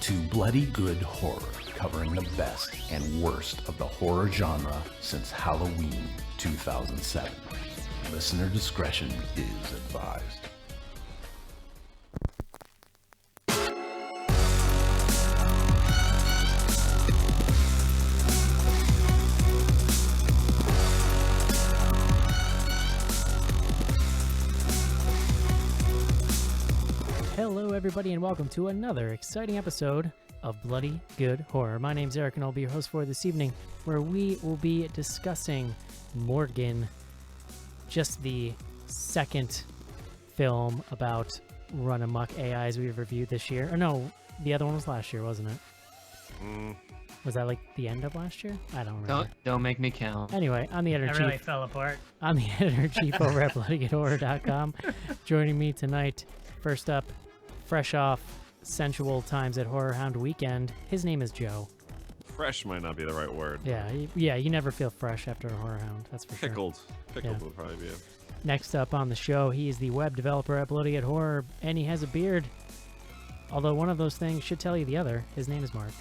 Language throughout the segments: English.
to Bloody Good Horror, covering the best and worst of the horror genre since Halloween 2007. Listener discretion is advised. Hello, everybody, and welcome to another exciting episode of Bloody Good Horror. My name's Eric, and I'll be your host for this evening, where we will be discussing Morgan, just the second film about run amok AIs we've reviewed this year. Or no, the other one was last year, wasn't it? Was that like the end of last year? I don't remember. Don't make me count. Anyway, I'm the editor-in-chief. That really fell apart. I'm the editor-in-chief over at bloodygoodhorror.com. Joining me tonight, first up, fresh off sensual times at Horror Hound Weekend, his name is Joe. Fresh might not be the right word. Yeah, you never feel fresh after a Horror Hound, that's for sure. Pickled would probably be it. Next up on the show, he is the web developer at Bloody Good Horror, and he has a beard. Although one of those things should tell you the other. His name is Mark.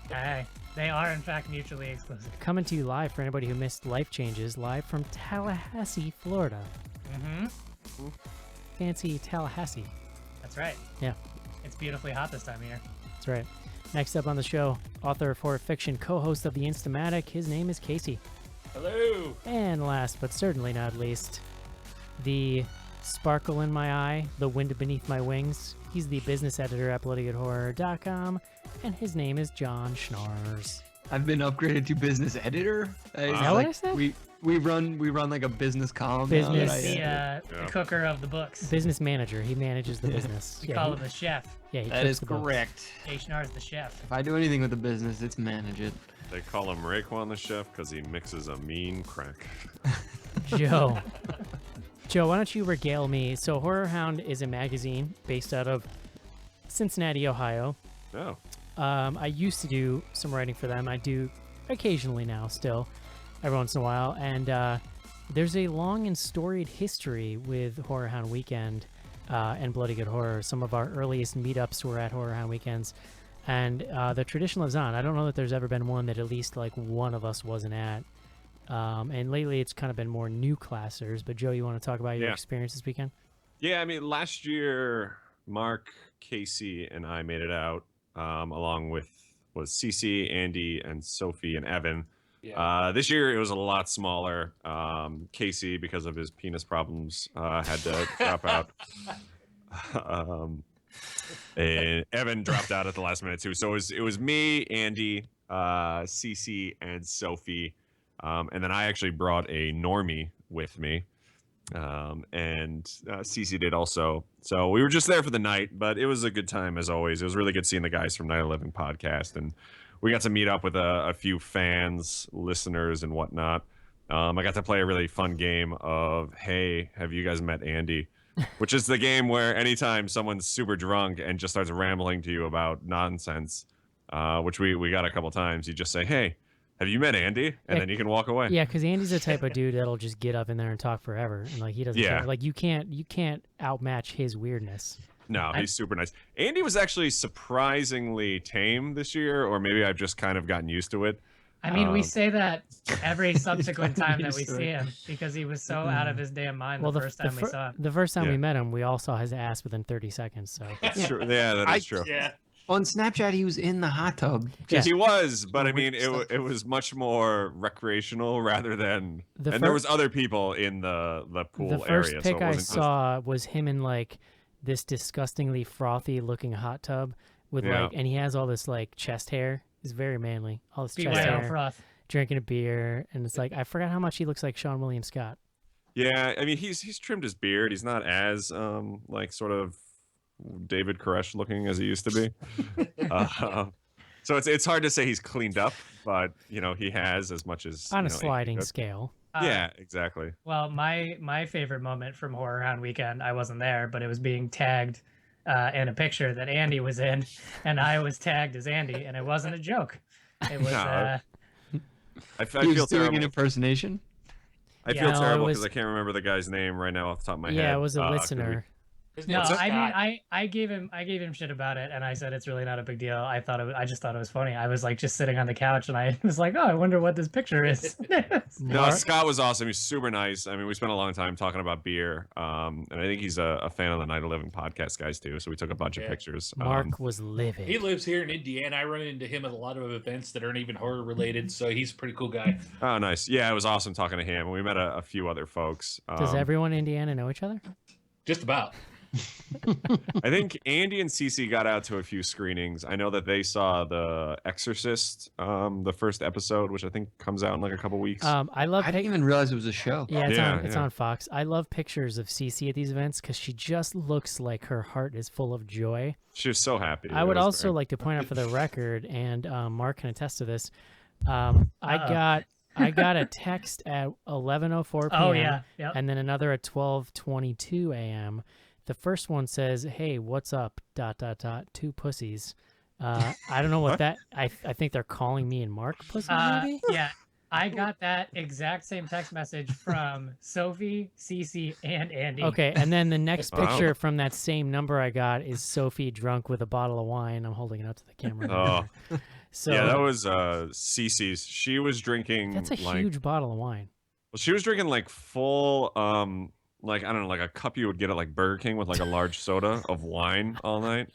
Hey, they are in fact mutually exclusive. Coming to you live for anybody who missed Life Changes, live from Tallahassee, Florida. Mm-hmm. Fancy Tallahassee. That's right. Yeah. It's beautifully hot this time of year. That's right. Next up on the show, author of horror fiction, co-host of The Instamatic. His name is Casey. Hello. And last but certainly not least, the sparkle in my eye, the wind beneath my wings. He's the business editor at bloodygoodhorror.com, and his name is John Schnars. I've been upgraded to business editor. Is that what I said? We run like a business column. Business. Now The cooker of the books. Business manager. He manages the business. We call him the chef. Yeah, he that cooks is the books. correct. H&R's the chef. If I do anything with the business, it's manage it. They call him Raekwon the chef because he mixes a mean crack. Joe, why don't you regale me? So Horror Hound is a magazine based out of Cincinnati, Ohio. Oh. I used to do some writing for them. I do occasionally now, still, every once in a while. And there's a long and storied history with Horror Hound Weekend and Bloody Good Horror. Some of our earliest meetups were at Horror Hound Weekends. And the tradition lives on. I don't know that there's ever been one that at least like one of us wasn't at. And lately it's kind of been more new classers. But Joe, you want to talk about your experience this weekend? Yeah, I mean, last year, Mark, Casey, and I made it out along with Cece, Andy, and Sophie, and Evan. Yeah. This year it was a lot smaller. Casey, because of his penis problems, had to drop out. And Evan dropped out at the last minute too. So it was me, Andy, Cece, and Sophie. And then I actually brought a normie with me. And Cece did also. So we were just there for the night, but it was a good time as always. It was really good seeing the guys from Night of Living podcast, and we got to meet up with a few fans, listeners, and whatnot. I got to play a really fun game of, hey, have you guys met Andy? Which is the game where anytime someone's super drunk and just starts rambling to you about nonsense, which we got a couple times, you just say, hey, have you met Andy? And then you can walk away. Yeah, because Andy's the type of dude that'll just get up in there and talk forever, and like he doesn't care. Like you can't outmatch his weirdness. No, he's super nice. Andy was actually surprisingly tame this year, or maybe I've just kind of gotten used to it. I mean, we say that every subsequent time that we see him because he was so out of his damn mind the first time we saw him. The first time we met him, we all saw his ass within 30 seconds. So that's true. Yeah, that is true. Yeah. On Snapchat, he was in the hot tub. Yeah. He was, but I mean, it was much more recreational rather than. There was other people in the pool area. The first area, pic so I saw was him in like this disgustingly frothy looking hot tub with and he has all this like chest hair. He's very manly. All this chest hair. Froth. Drinking a beer, and it's like I forgot how much he looks like Sean William Scott. Yeah, I mean he's trimmed his beard. He's not as like sort of David Koresh looking as he used to be. So it's hard to say he's cleaned up, but he has as much as on a sliding scale. Yeah, exactly. Well, my favorite moment from Horror Hound Weekend, I wasn't there, but it was being tagged in a picture that Andy was in, and I was tagged as Andy, and it wasn't a joke. It was. I feel terrible. An impersonation. I feel terrible because I can't remember the guy's name right now off the top of my head. Yeah, it was a listener. His No, name's I mean, Scott. I gave him shit about it, and I said it's really not a big deal. I just thought it was funny. I was like just sitting on the couch, and I was like, oh, I wonder what this picture is. No, Mark, Scott was awesome. He's super nice. I mean, we spent a long time talking about beer, and I think he's a fan of the Night of Living podcast guys too. So we took a bunch of Yeah. pictures. Mark was livid. He lives here in Indiana. I run into him at a lot of events that aren't even horror related, so he's a pretty cool guy. Oh, nice. Yeah, it was awesome talking to him. And we met a few other folks. Does everyone in Indiana know each other? Just about. I think Andy and Cece got out to a few screenings. I know that they saw The Exorcist, the first episode, which I think comes out in like a couple weeks. I love. I didn't even realize it was a show. Yeah, it's Yeah, on. It's yeah. on Fox. I love pictures of Cece at these events because she just looks like her heart is full of joy. She was so happy. I It would was also great. like to point out for the record, and Mark can attest to this. I got a text at 11:04 p.m. Oh yeah, yeah. and then another at 12:22 a.m. The first one says, "Hey, what's up? ... Two pussies." I don't know what that. I think they're calling me and Mark pussies. Maybe. Yeah, I got that exact same text message from Sophie, Cece, and Andy. Okay, and then the next Wow. picture from that same number I got is Sophie drunk with a bottle of wine. I'm holding it up to the camera. Oh. So Yeah, that was Cece's. She was drinking. that's a like, huge bottle of wine. Well, she was drinking like full, like I don't know, like a cup you would get at like Burger King with like a large soda of wine all night.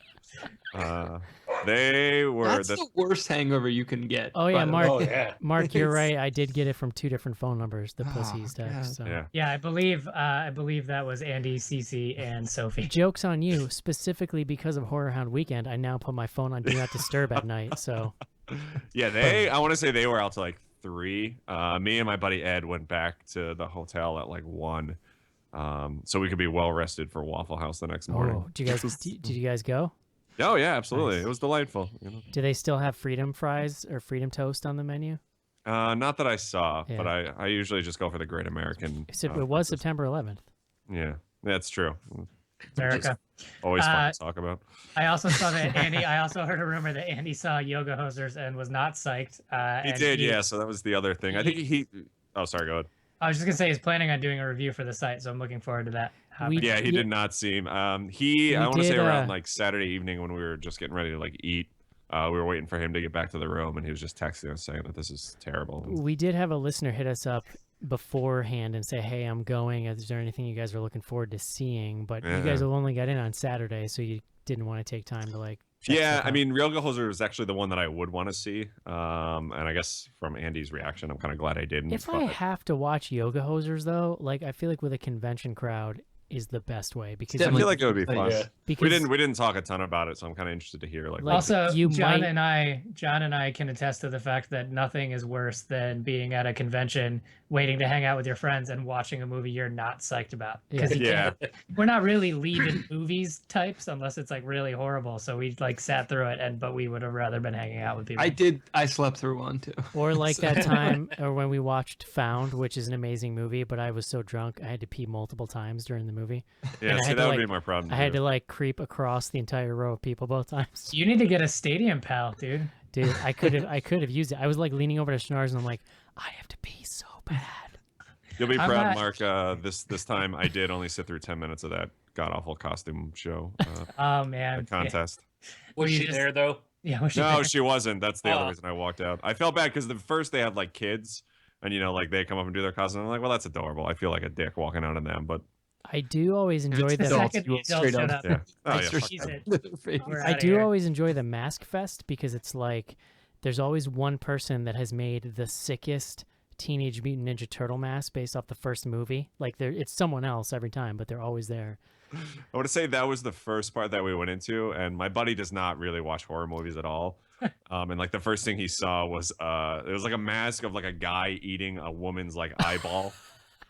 They were That's the worst hangover you can get. Oh yeah, by the Mark. way. Oh yeah. Mark, you're It's- right. I did get it from two different phone numbers. The Oh, pussies text. So. yeah. Yeah, I believe that was Andy, Cece, and Sophie. Jokes on you. Specifically because of Horror Hound Weekend, I now put my phone on Do Not Disturb at night. So Yeah, I want to say they were out to like 3. Me and my buddy Ed went back to the hotel at like 1, so we could be well rested for Waffle House the next morning. oh, did you guys go? Oh yeah, absolutely. Nice. It was delightful. You know? Do they still have freedom fries or freedom toast on the menu? Not that I saw, Yeah. but I usually just go for the Great American. It was breakfast. September 11th. Yeah, that's true. America. Always fun to talk about. I also saw that Andy. I also heard a rumor that Andy saw Yoga Hosers and was not psyched. He and did, yeah. So that was the other thing. I think he. Oh, sorry. Go ahead. I was just gonna say he's planning on doing a review for the site, so I'm looking forward to that. happening. Yeah, he Yeah. did not seem. I want to say did, around like Saturday evening when we were just getting ready to like eat. We were waiting for him to get back to the room, and he was just texting us saying that this is terrible. We did have a listener hit us up beforehand and say, "Hey, I'm going. Is there anything you guys are looking forward to seeing?" But you guys Yeah. will only get in on Saturday, so you didn't want to take time to like. check Yeah, stuff I out. mean, Real Hoser is actually the one that I would want to see. And I guess from Andy's reaction, I'm kind of glad I didn't. if but- I have to watch Yoga Hosers though, like I feel like with a convention crowd is the best way because I Definitely. feel like it would be fun. Yeah. because We didn't talk a ton about it, so I'm kind of interested to hear like. Like, Also, you John might- and I can attest to the fact that nothing is worse than being at a convention, waiting to hang out with your friends and watching a movie you're not psyched about. Because Yeah. we're not really leaving movies types unless it's like really horrible. So we like sat through it, but we would have rather been hanging out with people. I slept through one too. or like that time or when we watched Found, which is an amazing movie, but I was so drunk I had to pee multiple times during the movie. Yeah, and I see, had that to, would be like- my problem. I had too. to like creep across the entire row of people both times. You need to get a stadium pal, dude. Dude, I could have used it. I was like leaning over to Schnars and I'm like, I have to pee so bad. You'll be I'm proud, not- Mark. This time I did only sit through 10 minutes of that god awful costume show Oh man. contest. Was You she just- there though? Yeah. Was she No, there? she wasn't. That's the other Oh. reason I walked out. I felt bad because the first they have like kids, and like they come up and do their costume. I'm like, well, that's adorable. I feel like a dick walking out of them, but I do always enjoy it's the adults, Second you will adult straight shut up- up. yeah. Oh, yeah. Extra fuck She's them. it. We're I outta do here. always enjoy the Mask Fest because it's like there's always one person that has made the sickest Teenage Mutant Ninja Turtle mask based off the first movie. Like it's someone else every time, but they're always there. I want to say that was the first part that we went into, and my buddy does not really watch horror movies at all. And like the first thing he saw was it was like a mask of like a guy eating a woman's like eyeball.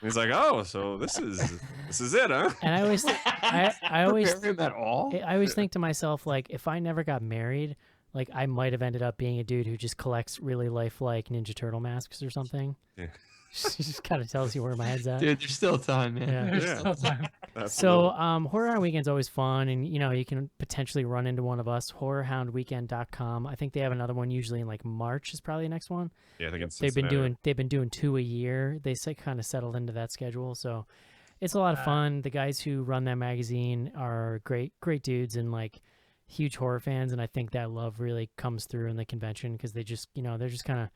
And he's like, oh, so this is it, huh? And I always I always Prepare him at all. I always think to myself, like, if I never got married, like, I might have ended up being a dude who just collects really lifelike Ninja Turtle masks or something. Yeah. She just kind of tells you where my head's at. Dude, there's still time, man. Yeah. There's Yeah. still time. So, Horror Hound Weekend's always fun, and, you can potentially run into one of us, horrorhoundweekend.com. I think they have another one usually in, like, March is probably the next one. Yeah, I think it's They've been Cincinnati. doing 2 a year. They kind of settled into that schedule, so It's a lot of fun. The guys who run that magazine are great dudes and like huge horror fans, and I think that love really comes through in the convention because they just, they're just kind of,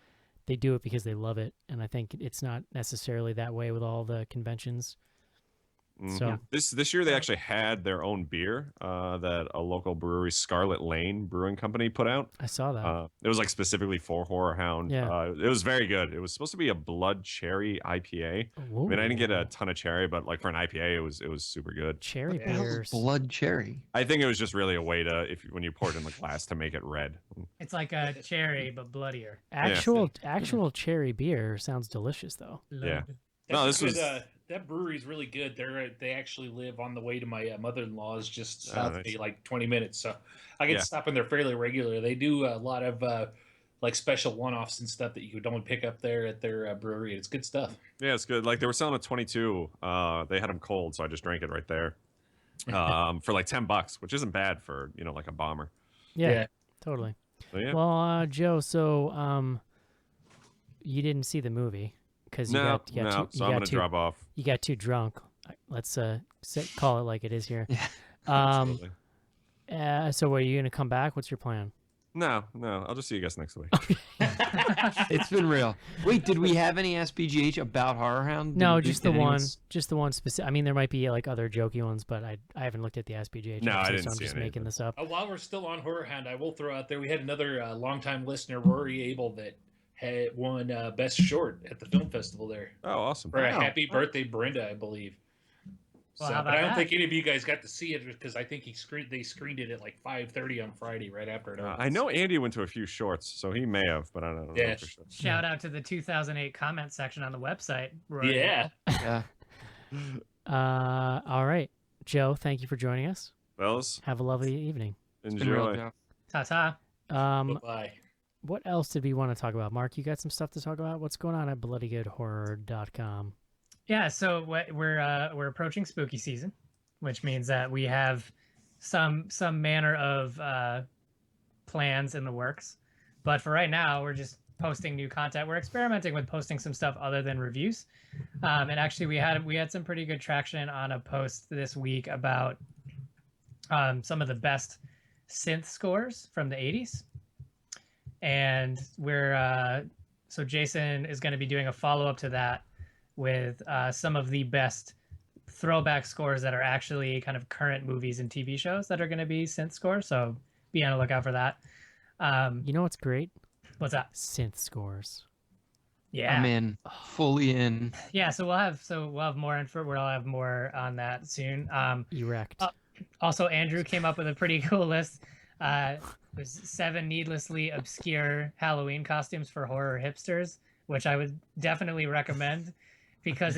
they do it because they love it, and I think it's not necessarily that way with all the conventions. So this year they actually had their own beer that a local brewery, Scarlet Lane Brewing Company, put out. I saw that. It was like specifically for Horror Hound. Yeah. It was very good. It was supposed to be a blood cherry IPA. Ooh. I mean, I didn't get a ton of cherry, but like for an IPA, it was super good. Cherry What the hell is beers. blood cherry. I think it was just really a way to when you pour it in the glass to make it red. It's like a cherry but bloodier. Actual cherry beer sounds delicious though. Yeah. That's No, this good, was. that brewery's really good. They actually live on the way to my mother-in-law's, just south of nice. me, like 20 minutes. So I get Yeah. to stop in there fairly regularly. They do a lot of like special one-offs and stuff that you could only pick up there at their brewery. It's good stuff. Yeah, it's good. Like they were selling a 22. They had them cold, so I just drank it right there for like $10, which isn't bad for like a bomber. Yeah. Totally. So, yeah. Well, Joe, so you didn't see the movie because you got so I'm too, gonna drop off. you got too drunk. Let's call it like it is here. Yeah. Absolutely. So are you gonna come back? What's your plan? No, I'll just see you guys next week. It's been real. Wait, did we have any SBGH about Horror Hound? No, Did just the anyone one. Just the one specific. I mean, there might be like other jokey ones, but I haven't looked at the SBGH. No, I episode, didn't so I'm see just any of making it. this up. While we're still on Horror Hound, I will throw out there, we had another longtime listener, Rory Abel, that had won Best Short at the film festival there. Oh, awesome. For a Wow. Happy Birthday, Brenda, I believe. Well, So, how but about I don't that? think any of you guys got to see it because I think they screened it at like 5:30 on Friday, right after it. I know Andy went to a few shorts, so he may have, but I don't know Yeah. for sure. Shout out to the 2008 comment section on the website. Roy. Yeah. Yeah. All right, Joe. Thank you for joining us. Fellas, Have a lovely evening. It's been real, enjoy. Joe. Ta-ta. Bye. What else did we want to talk about? Mark, you got some stuff to talk about? What's going on at bloodygoodhorror.com? Yeah, so we're approaching spooky season, which means that we have some manner of plans in the works. But for right now, we're just posting new content. We're experimenting with posting some stuff other than reviews. And actually, we had some pretty good traction on a post this week about some of the best synth scores from the 80s. And so Jason is going to be doing a follow-up to that with some of the best throwback scores that are actually kind of current movies and TV shows that are going to be synth scores. So be on the lookout for that. You know what's great? What's that? Synth scores. Yeah. I'm in. Fully in. Yeah. So we'll have more info. We'll have more on that soon. Erect. Also, Andrew came up with a pretty cool list. It was 7 needlessly obscure Halloween costumes for horror hipsters, which I would definitely recommend because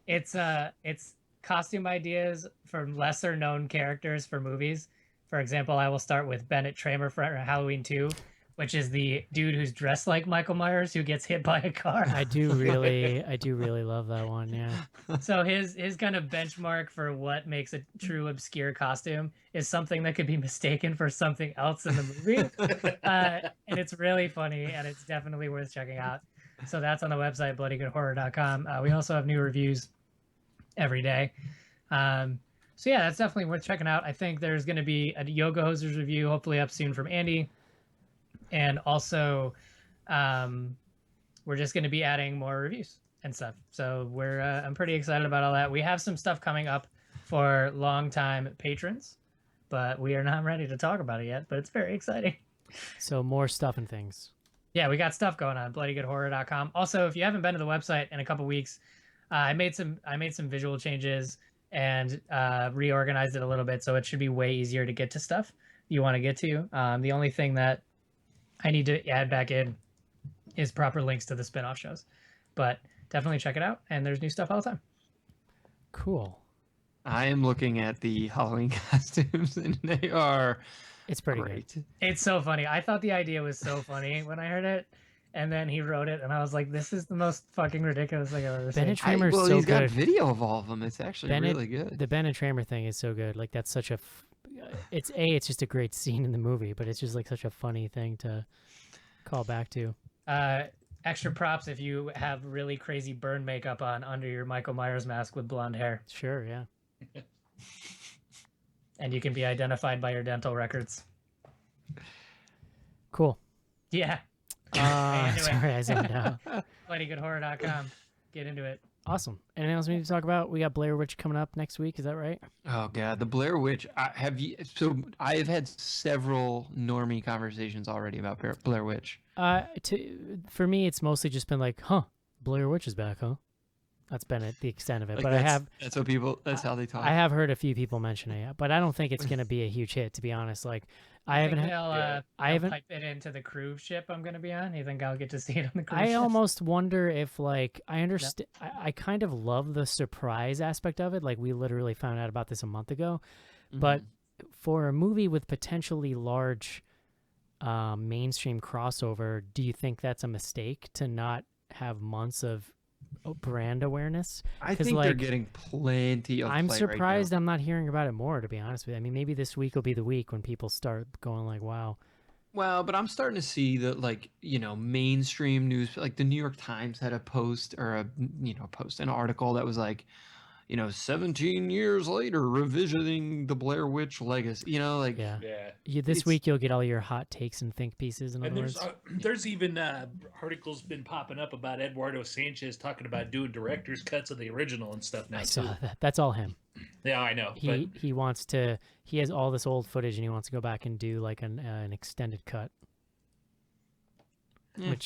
it's costume ideas from lesser known characters for movies. For example, I will start with Bennett Tramer for Halloween 2, which is the dude who's dressed like Michael Myers who gets hit by a car. I do really love that one. Yeah. So his kind of benchmark for what makes a true obscure costume is something that could be mistaken for something else in the movie. And it's really funny and it's definitely worth checking out. So that's on the website, bloodygoodhorror.com. We also have new reviews every day. So yeah, that's definitely worth checking out. I think there's going to be a Yoga Hosers review, hopefully up soon from Andy. And also, we're just going to be adding more reviews and stuff. So I'm pretty excited about all that. We have some stuff coming up for longtime patrons, but we are not ready to talk about it yet, but it's very exciting. So more stuff and things. Yeah, we got stuff going on, bloodygoodhorror.com. Also, if you haven't been to the website in a couple weeks, I made some visual changes and reorganized it a little bit, so it should be way easier to get to stuff you want to get to. The only thing that I need to add back in is proper links to the spin-off shows. But definitely check it out, and there's new stuff all the time. Cool. I am looking at the Halloween costumes, and they are It's pretty great. good. It's so funny. I thought the idea was so funny when I heard it, and then he wrote it, and I was like, this is the most fucking ridiculous thing I've ever seen. Bennett Tramer's Well, so he's got good. video of all of them. It's actually Bennett- really good. The Ben and Tramer thing is so good. Like that's such a, it's just a great scene in the movie, but it's just like such a funny thing to call back to. Extra props if you have really crazy burn makeup on under your Michael Myers mask with blonde hair, Sure, yeah. and you can be identified by your dental records. Cool. Yeah. Into it. Sorry, I zoned out. BloodyGoodHorror.com. Get into it. Awesome. Anything else we need to talk about? We got Blair Witch coming up next week. Is that right? Oh God, the Blair Witch. I have had several normie conversations already about Blair Witch. For me, it's mostly just been like, huh, Blair Witch is back, huh? That's been the extent of it. Like, but that's how they talk. I have heard a few people mention it, but I don't think it's going to be a huge hit, to be honest. Like, I haven't. They'll pipe it into the cruise ship I'm going to be on. You think I'll get to see it on the cruise ship? I almost wonder if, like, I understand. I kind of love the surprise aspect of it. Like, we literally found out about this a month ago, but for a movie with potentially large mainstream crossover, do you think that's a mistake to not have months of brand awareness? I think they're getting plenty of. I'm play surprised right I'm not hearing about it more, to be honest with you. I mean, maybe this week will be the week when people start going like, wow. Well, but I'm starting to see that, like, mainstream news, like the New York Times had a post or an article that was like, 17 years later, revisiting the Blair Witch legacy. This week you'll get all your hot takes and think pieces. In other words, there's even articles been popping up about Eduardo Sanchez talking about doing director's cuts of the original and stuff now. I saw that. That's all him. Yeah, I know. He wants to. He has all this old footage and he wants to go back and do like an extended cut.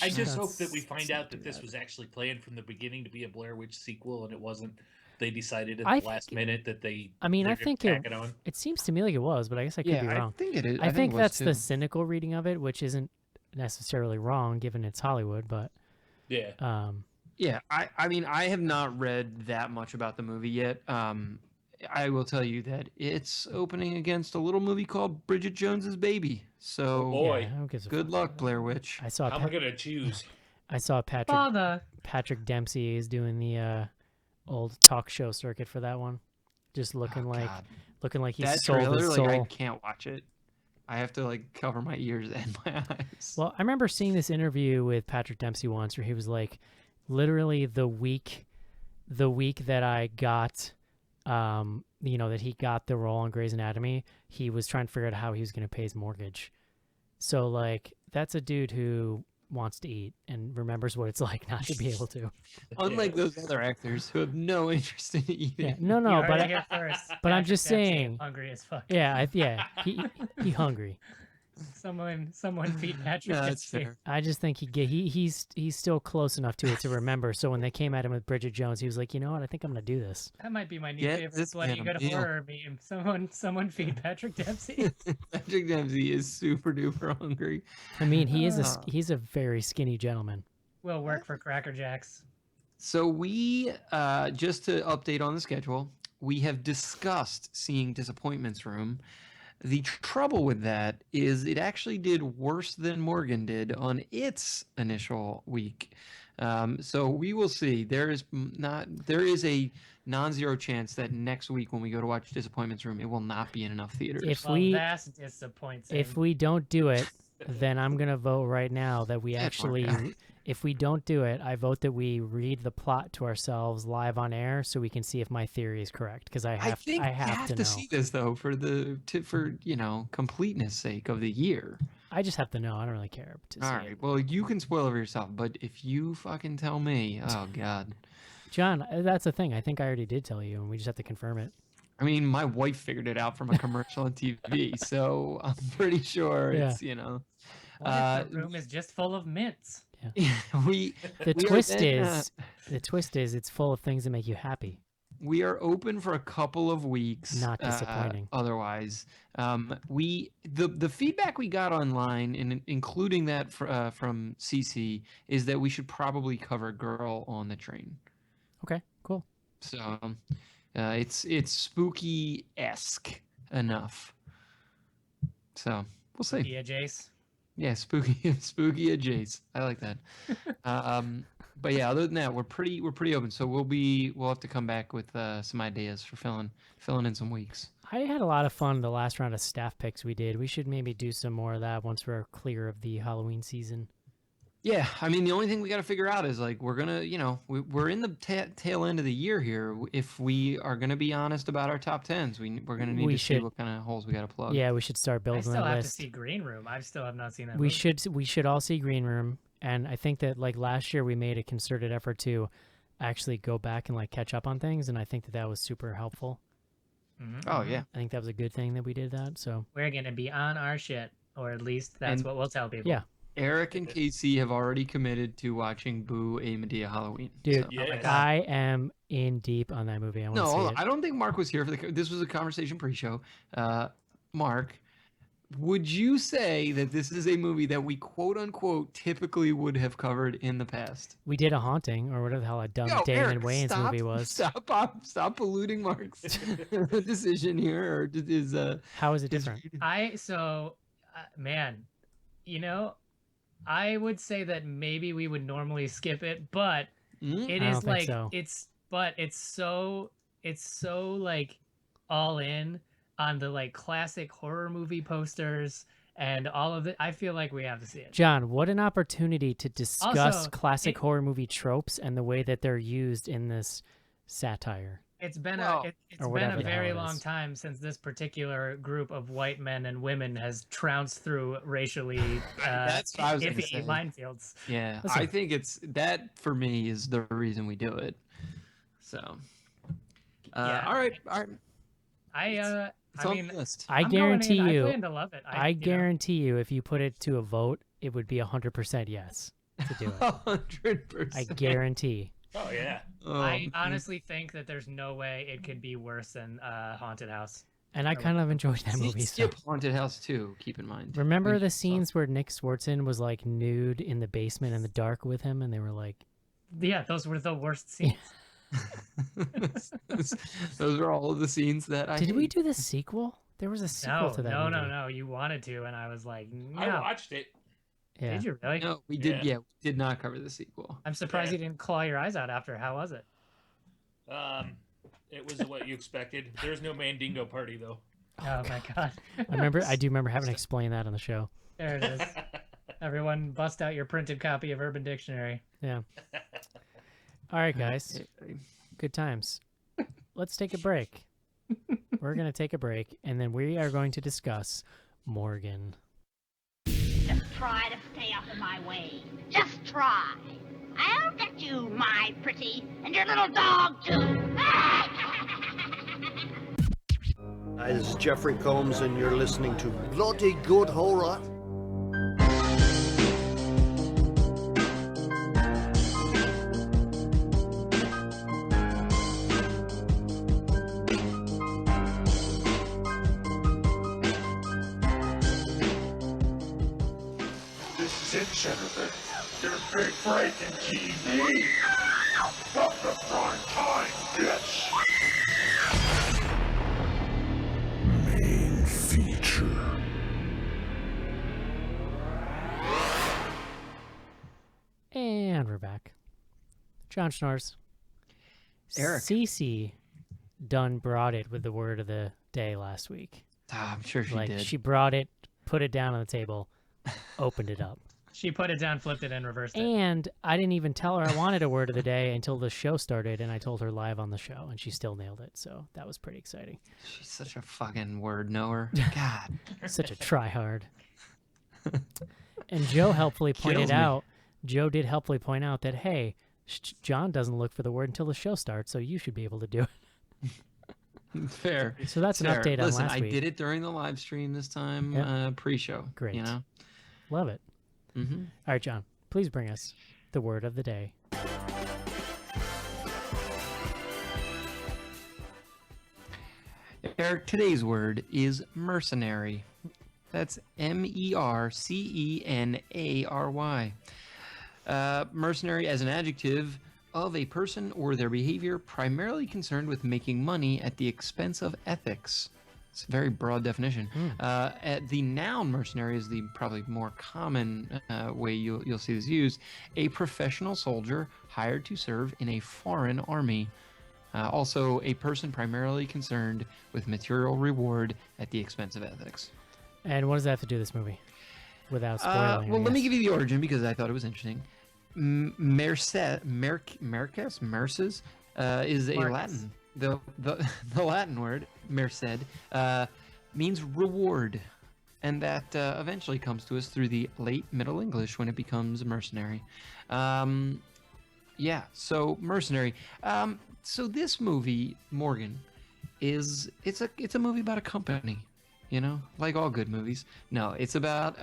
I just hope that we find out that this was actually planned from the beginning to be a Blair Witch sequel, and it wasn't. They decided at the last minute that they. I mean, I think it seems to me like it was, but I guess I could be wrong. I think it is. I think that's the cynical reading of it, which isn't necessarily wrong given it's Hollywood, but yeah. Yeah, I mean, I have not read that much about the movie yet. I will tell you that it's opening against a little movie called Bridget Jones's Baby. So, boy, good luck, Blair Witch. I saw. How am I gonna choose? I saw Patrick Dempsey is doing the old talk show circuit for that one, just looking like he's that sold trailer, his soul. I can't watch it. I have to cover my ears and my eyes. Well, I remember seeing this interview with Patrick Dempsey once where he was like, literally the week that I got, that he got the role on Grey's Anatomy, he was trying to figure out how he was going to pay his mortgage. So that's a dude who wants to eat and remembers what it's like not to be able to. Unlike those other actors who have no interest in eating. Yeah, no, but I'm just saying, hungry as fuck. Yeah, he hungry. Someone feed Patrick. That's fair. I just think he's still close enough to it to remember. So when they came at him with Bridget Jones, he was like, you know what? I think I'm gonna do this. That might be my new favorite Bloody Good Horror meme. Someone feed Patrick Dempsey. Patrick Dempsey is super duper hungry. I mean, he's a very skinny gentleman. Will work for Cracker Jacks. So we just to update on the schedule, we have discussed seeing Disappointments Room. The trouble with that is it actually did worse than Morgan did on its initial week. So we will see. There is a non-zero chance that next week when we go to watch Disappointments Room, it will not be in enough theaters. That's disappointing. If we don't do it, then I'm gonna vote right now that we actually. If we don't do it, I vote that we read the plot to ourselves live on air so we can see if my theory is correct. Because I have to know. See this though for completeness sake of the year. I just have to know. I don't really care. All right. Well, you can spoil it for yourself, but if you fucking tell me, oh god, John, that's the thing. I think I already did tell you, and we just have to confirm it. I mean, my wife figured it out from a commercial on TV, so I'm pretty sure it's What if the room is just full of mints? Yeah. The twist is it's full of things that make you happy. We are open for a couple of weeks. Not disappointing. Otherwise, the feedback we got online, and including that from CC, is that we should probably cover Girl on the Train. Okay, cool. So it's spooky-esque enough. So we'll see. Yeah, Jace. Yeah, spooky Jace. I like that. But yeah, other than that, we're pretty open. So we'll have to come back with some ideas for filling in some weeks. I had a lot of fun the last round of staff picks we did. We should maybe do some more of that once we're clear of the Halloween season. Yeah, I mean, the only thing we got to figure out is like we're gonna, we're in the tail end of the year here. If we are gonna be honest about our top tens, we're gonna need We to see should- what kind of holes we got to plug. Yeah, we should start I building still that have list. to see Green Room. I still have not seen that. We movie. we should all see Green Room, and I think that like last year we made a concerted effort to actually go back and like catch up on things, and I think that was super helpful. Oh yeah, I think that was a good thing that we did that. So We're gonna be on our shit, or at least that's And- what we'll tell people. yeah, Eric and Casey have already committed to watching Boo a Medea Halloween. dude, so- Yes. I am in deep on that movie. I want No, to see hold it. on. I don't think Mark was here for this was a conversation pre-show. Mark, would you say that this is a movie that we quote unquote typically would have covered in the past? We did a haunting, or whatever the hell a dumb Yo, Damon Eric, Wayans stop, movie was. Stop polluting Mark's decision here, or is How is it his- different? Man, I would say that maybe we would normally skip it, but Mm? it I is don't think like so. it's so like all in on the like classic horror movie posters and all of it. I feel like we have to see it. John, what an opportunity to discuss Also, classic it- horror movie tropes and the way that they're used in this satire. It's been Well, it's or been whatever a the hell very it long is. time since this particular group of white men and women has trounced through racially That's what I was gonna iffy say. minefields. Yeah, Listen. I think it's that for me is the reason we do it. So, Yeah. all right. I It's on mean, the list. I I'm going in, guarantee I you, plan to love it. I guarantee you, if you put it to a vote, it would be 100% yes to do it. 100%. I guarantee. Oh yeah. Oh, I man. honestly think that there's no way it could be worse than Haunted House. And I kind of enjoyed that movie. So. Skip Haunted House too. Keep in mind. Remember We the saw- scenes where Nick Swartzen was like nude in the basement in the dark with him, and they were like, Yeah, those were the worst scenes. Those are all of the scenes that I. "Did we hate. do the sequel? There was a sequel No, to that no, movie." no. You wanted to, and I was like, I no. watched it. Yeah. Did you really? No, we did. Yeah. Yeah, we did not cover the sequel. I'm surprised Yeah. you didn't claw your eyes out after. How was it? It was what you expected. There's no Mandingo party though. Oh my god. I do remember having to explain that on the show. There it is. Everyone, bust out your printed copy of Urban Dictionary. Yeah. All right, guys. Good times. Let's take a break. We're going to take a break, and then we are going to discuss Morgan. Just try to stay out of my way. Just try. I'll get you, my pretty, and your little dog, too. Hi, this is Jeffrey Combs, and you're listening to Bloody Good Horror. This is it, Jennifer. There's big breaking TV. From the prime time, bitch. Main feature. And we're back. John Schnorrs. Eric. Cece done brought it with the word of the day last week. Ah, I'm sure she like, did. she brought it, put it down on the table, opened it up. She put it down, flipped it, and reversed it. And I didn't even tell her I wanted a word of the day until the show started, and I told her live on the show, and she still nailed it. So that was pretty exciting. She's such a fucking word knower. God. Such a tryhard. And Joe helpfully pointed Kills me. out, Joe did helpfully point out that, hey, John doesn't look for the word until the show starts, so you should be able to do it. Fair. So that's an Fair. update on Listen, last I week. did it during the live stream this time, Yep. pre-show. Great. You know? Love it. Mm-hmm. All right, John, please bring us the word of the day. Eric, today's word is mercenary. That's mercenary. Mercenary as an adjective of a person or their behavior primarily concerned with making money at the expense of ethics. It's a very broad definition. The noun mercenary is the probably more common way you'll see this used. A professional soldier hired to serve in a foreign army. Also, a person primarily concerned with material reward at the expense of ethics. And what does that have to do with this movie? without spoiling. Well, I let me guess. give you the origin because I thought it was interesting. Merces is a Marcus. Latin. The Latin word merced means reward, and that eventually comes to us through the late Middle English when it becomes mercenary. Yeah, so mercenary. So this movie, Morgan, it's a movie about a company, you know, like all good movies. No, it's about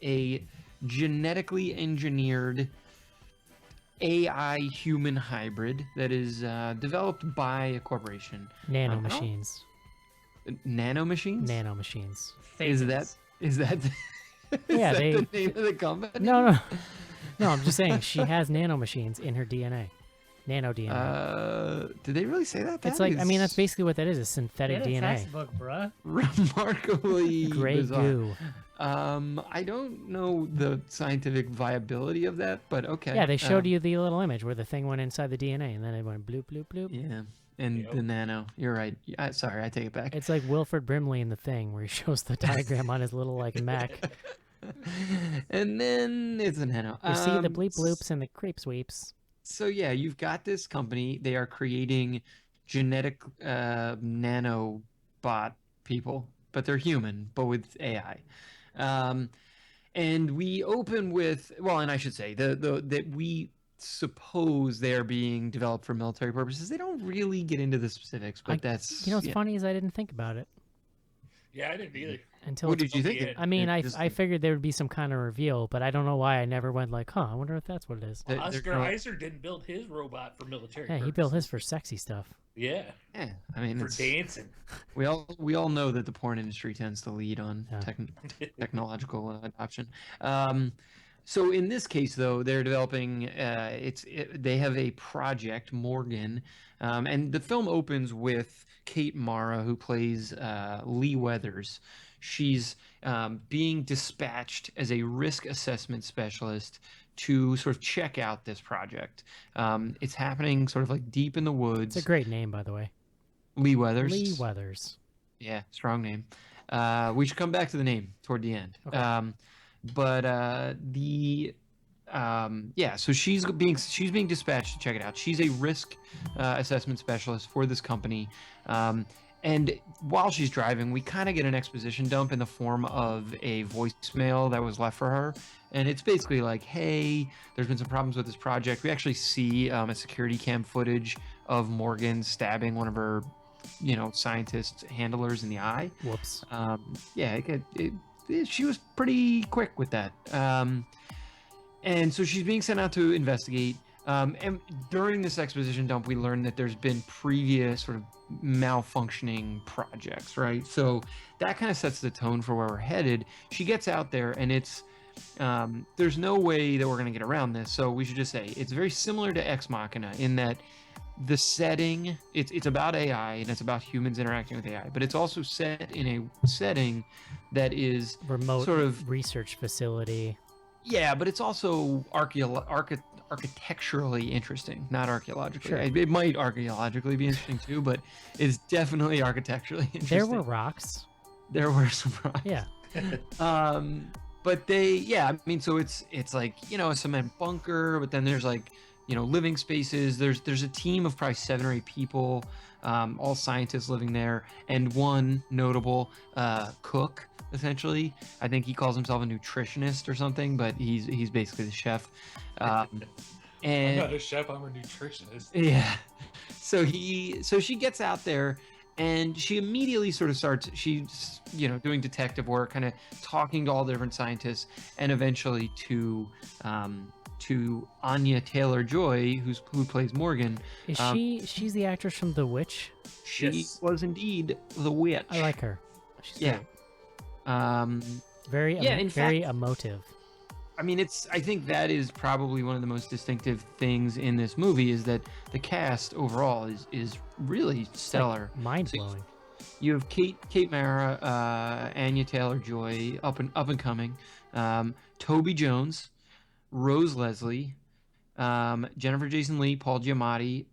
a genetically engineered AI human hybrid that is developed by a corporation. Nanomachines. Nanomachines? Nanomachines. Is that is that Yeah, the name of the company? No. I'm just saying she has nanomachines in her DNA. Nano DNA. Did they really say that? It's That like, I mean, that's is basically what that is synthetic Get a DNA. textbook, bruh. remarkably Gray bizarre. goo. I don't know the scientific viability of that, but okay. Yeah, they showed you the little image where the thing went inside the DNA and then it went bloop, bloop, bloop. Yeah, and Yep. the nano. You're right. Sorry, I take it back. It's like Wilford Brimley in The Thing where he shows the diagram on his little, like, Mac. And then it's a nano. You see the bleep bloops and the creep sweeps. So yeah, you've got this company. They are creating genetic nanobot people, but they're human, but with AI. And we open with, well, and I should say that we suppose they're being developed for military purposes. They don't really get into the specifics, but that's You know what's funny is I didn't think about it Yeah, I didn't either. until What it's did you think? Yeah. I mean, I Just- figured there would be some kind of reveal, but I don't know why I never went like, huh, I wonder if that's what it is. they're Oscar gonna- Isaac didn't build his robot for military. Yeah, he built his purposes. for sexy stuff. Yeah, Yeah, I mean, for it's, dancing. we all know that the porn industry tends to lead on Yeah. technological adoption. So in this case, though, they're developing. They have a project, Morgan, and the film opens with Kate Mara, who plays Lee Weathers. She's being dispatched as a risk assessment specialist to sort of check out this project. It's happening sort of like deep in the woods. It's a great name, by the way. Lee Weathers. Lee Weathers. Yeah, strong name. We should come back to the name toward the end. Okay. So she's being dispatched to check it out. She's a risk assessment specialist for this company. And while she's driving, we kind of get an exposition dump in the form of a voicemail that was left for her. And it's basically like, hey, there's been some problems with this project. We actually see a security cam footage of Morgan stabbing one of her, scientist handlers in the eye. Whoops. She was pretty quick with that. And so she's being sent out to investigate. And during this exposition dump, we learn that there's been previous sort of malfunctioning projects, right? So that kind of sets the tone for where we're headed. She gets out there, and it's there's no way that we're going to get around this. So we should just say it's very similar to Ex Machina in that the setting, it's about AI and it's about humans interacting with AI, but it's also set in a setting that is Remote sort of research facility. yeah, but it's also architecturally interesting, not archeologically. Sure. It might archaeologically be interesting too, but it's definitely architecturally interesting. There were rocks. There were some rocks. Yeah. But so it's like, a cement bunker, but then there's like, living spaces. There's a team of probably 7 or 8 people, all scientists living there, and one notable cook. Essentially, I think he calls himself a nutritionist or something, but he's basically the chef. And I'm not a chef. I'm a nutritionist. yeah, so she gets out there, and she immediately sort of starts. She's doing detective work, kind of talking to all the different scientists, and eventually to Anya Taylor-Joy, who plays Morgan. Is she's the actress from The Witch? She Yes. was indeed the witch. I like her. She's Yeah. great. Very very emotive. I mean, I think that is probably one of the most distinctive things in this movie is that the cast overall is really stellar. Mind blowing. You have Kate Mara, Anya Taylor-Joy, up and coming, Toby Jones, Rose Leslie, Jennifer Jason Leigh, Paul Giamatti,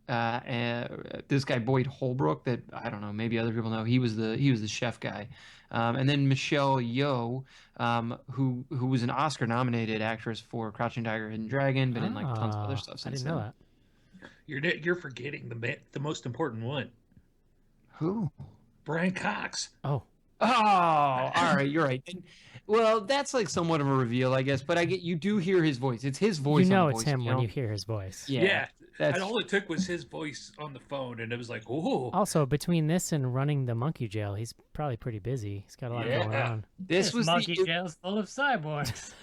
this guy Boyd Holbrook that I don't know, maybe other people know. He was the chef guy, and then Michelle Yeoh, who was an Oscar-nominated actress for Crouching Tiger, Hidden Dragon, been in like tons of other stuff I since didn't know then. that. You're forgetting the most important one. Who? Brian Cox. Oh, all right, you're right. Well, that's like somewhat of a reveal, I guess. But you do hear his voice. It's his voice. you know on the it's voice him when channel. you hear his voice. Yeah. That's And all it took was his voice on the phone, and it was like, oh. Also, between this and running the monkey jail, he's probably pretty busy. He's got a lot going on. this was monkey the. jail's full of cyborgs.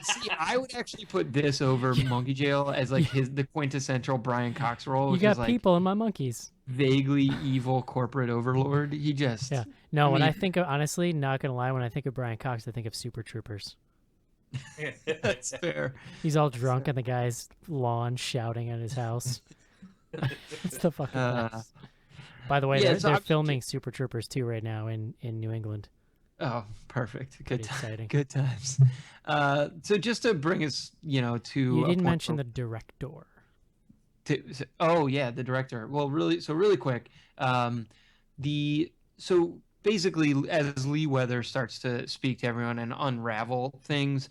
See, I would actually put this over Monkey Jail as like the quintessential Brian Cox role. You which got is, like, people in my monkeys. vaguely evil corporate overlord. He just Yeah. No, when I mean- think of, honestly, not gonna lie, when I think of Brian Cox, I think of Super Troopers. That's fair. He's all drunk on the guy's lawn, shouting at his house. It's the fucking best. By the way, yeah, they're, so they're I'm- filming Super Troopers 2 right now in New England. Oh, perfect. Pretty Good exciting. Good times. So just to bring us, to You a didn't point mention where- the director. Oh yeah, the director. Well, really quick. So basically, as Lee Weather starts to speak to everyone and unravel things,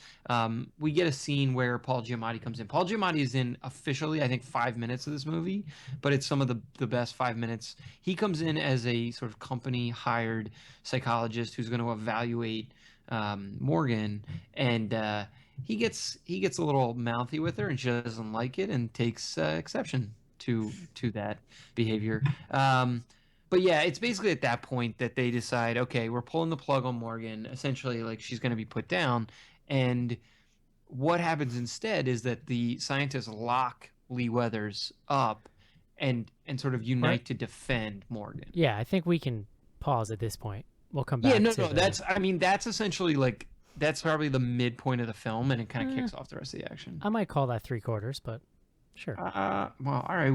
we get a scene where Paul Giamatti comes in. Paul Giamatti is in officially, I think, 5 minutes of this movie, but it's some of the best 5 minutes. He comes in as a sort of company hired psychologist who's going to evaluate Morgan, and he gets a little mouthy with her, and she doesn't like it and takes exception to that behavior. But yeah, it's basically at that point that they decide, okay, we're pulling the plug on Morgan. Essentially, like, she's going to be put down. And what happens instead is that the scientists lock Lee Weathers up and sort of unite Right. to defend Morgan. Yeah, I think we can pause at this point. We'll come back. Yeah, no, to the- that's essentially like that's probably the midpoint of the film, and it kind of kicks off the rest of the action. I might call that 3/4, but sure. Well, all right,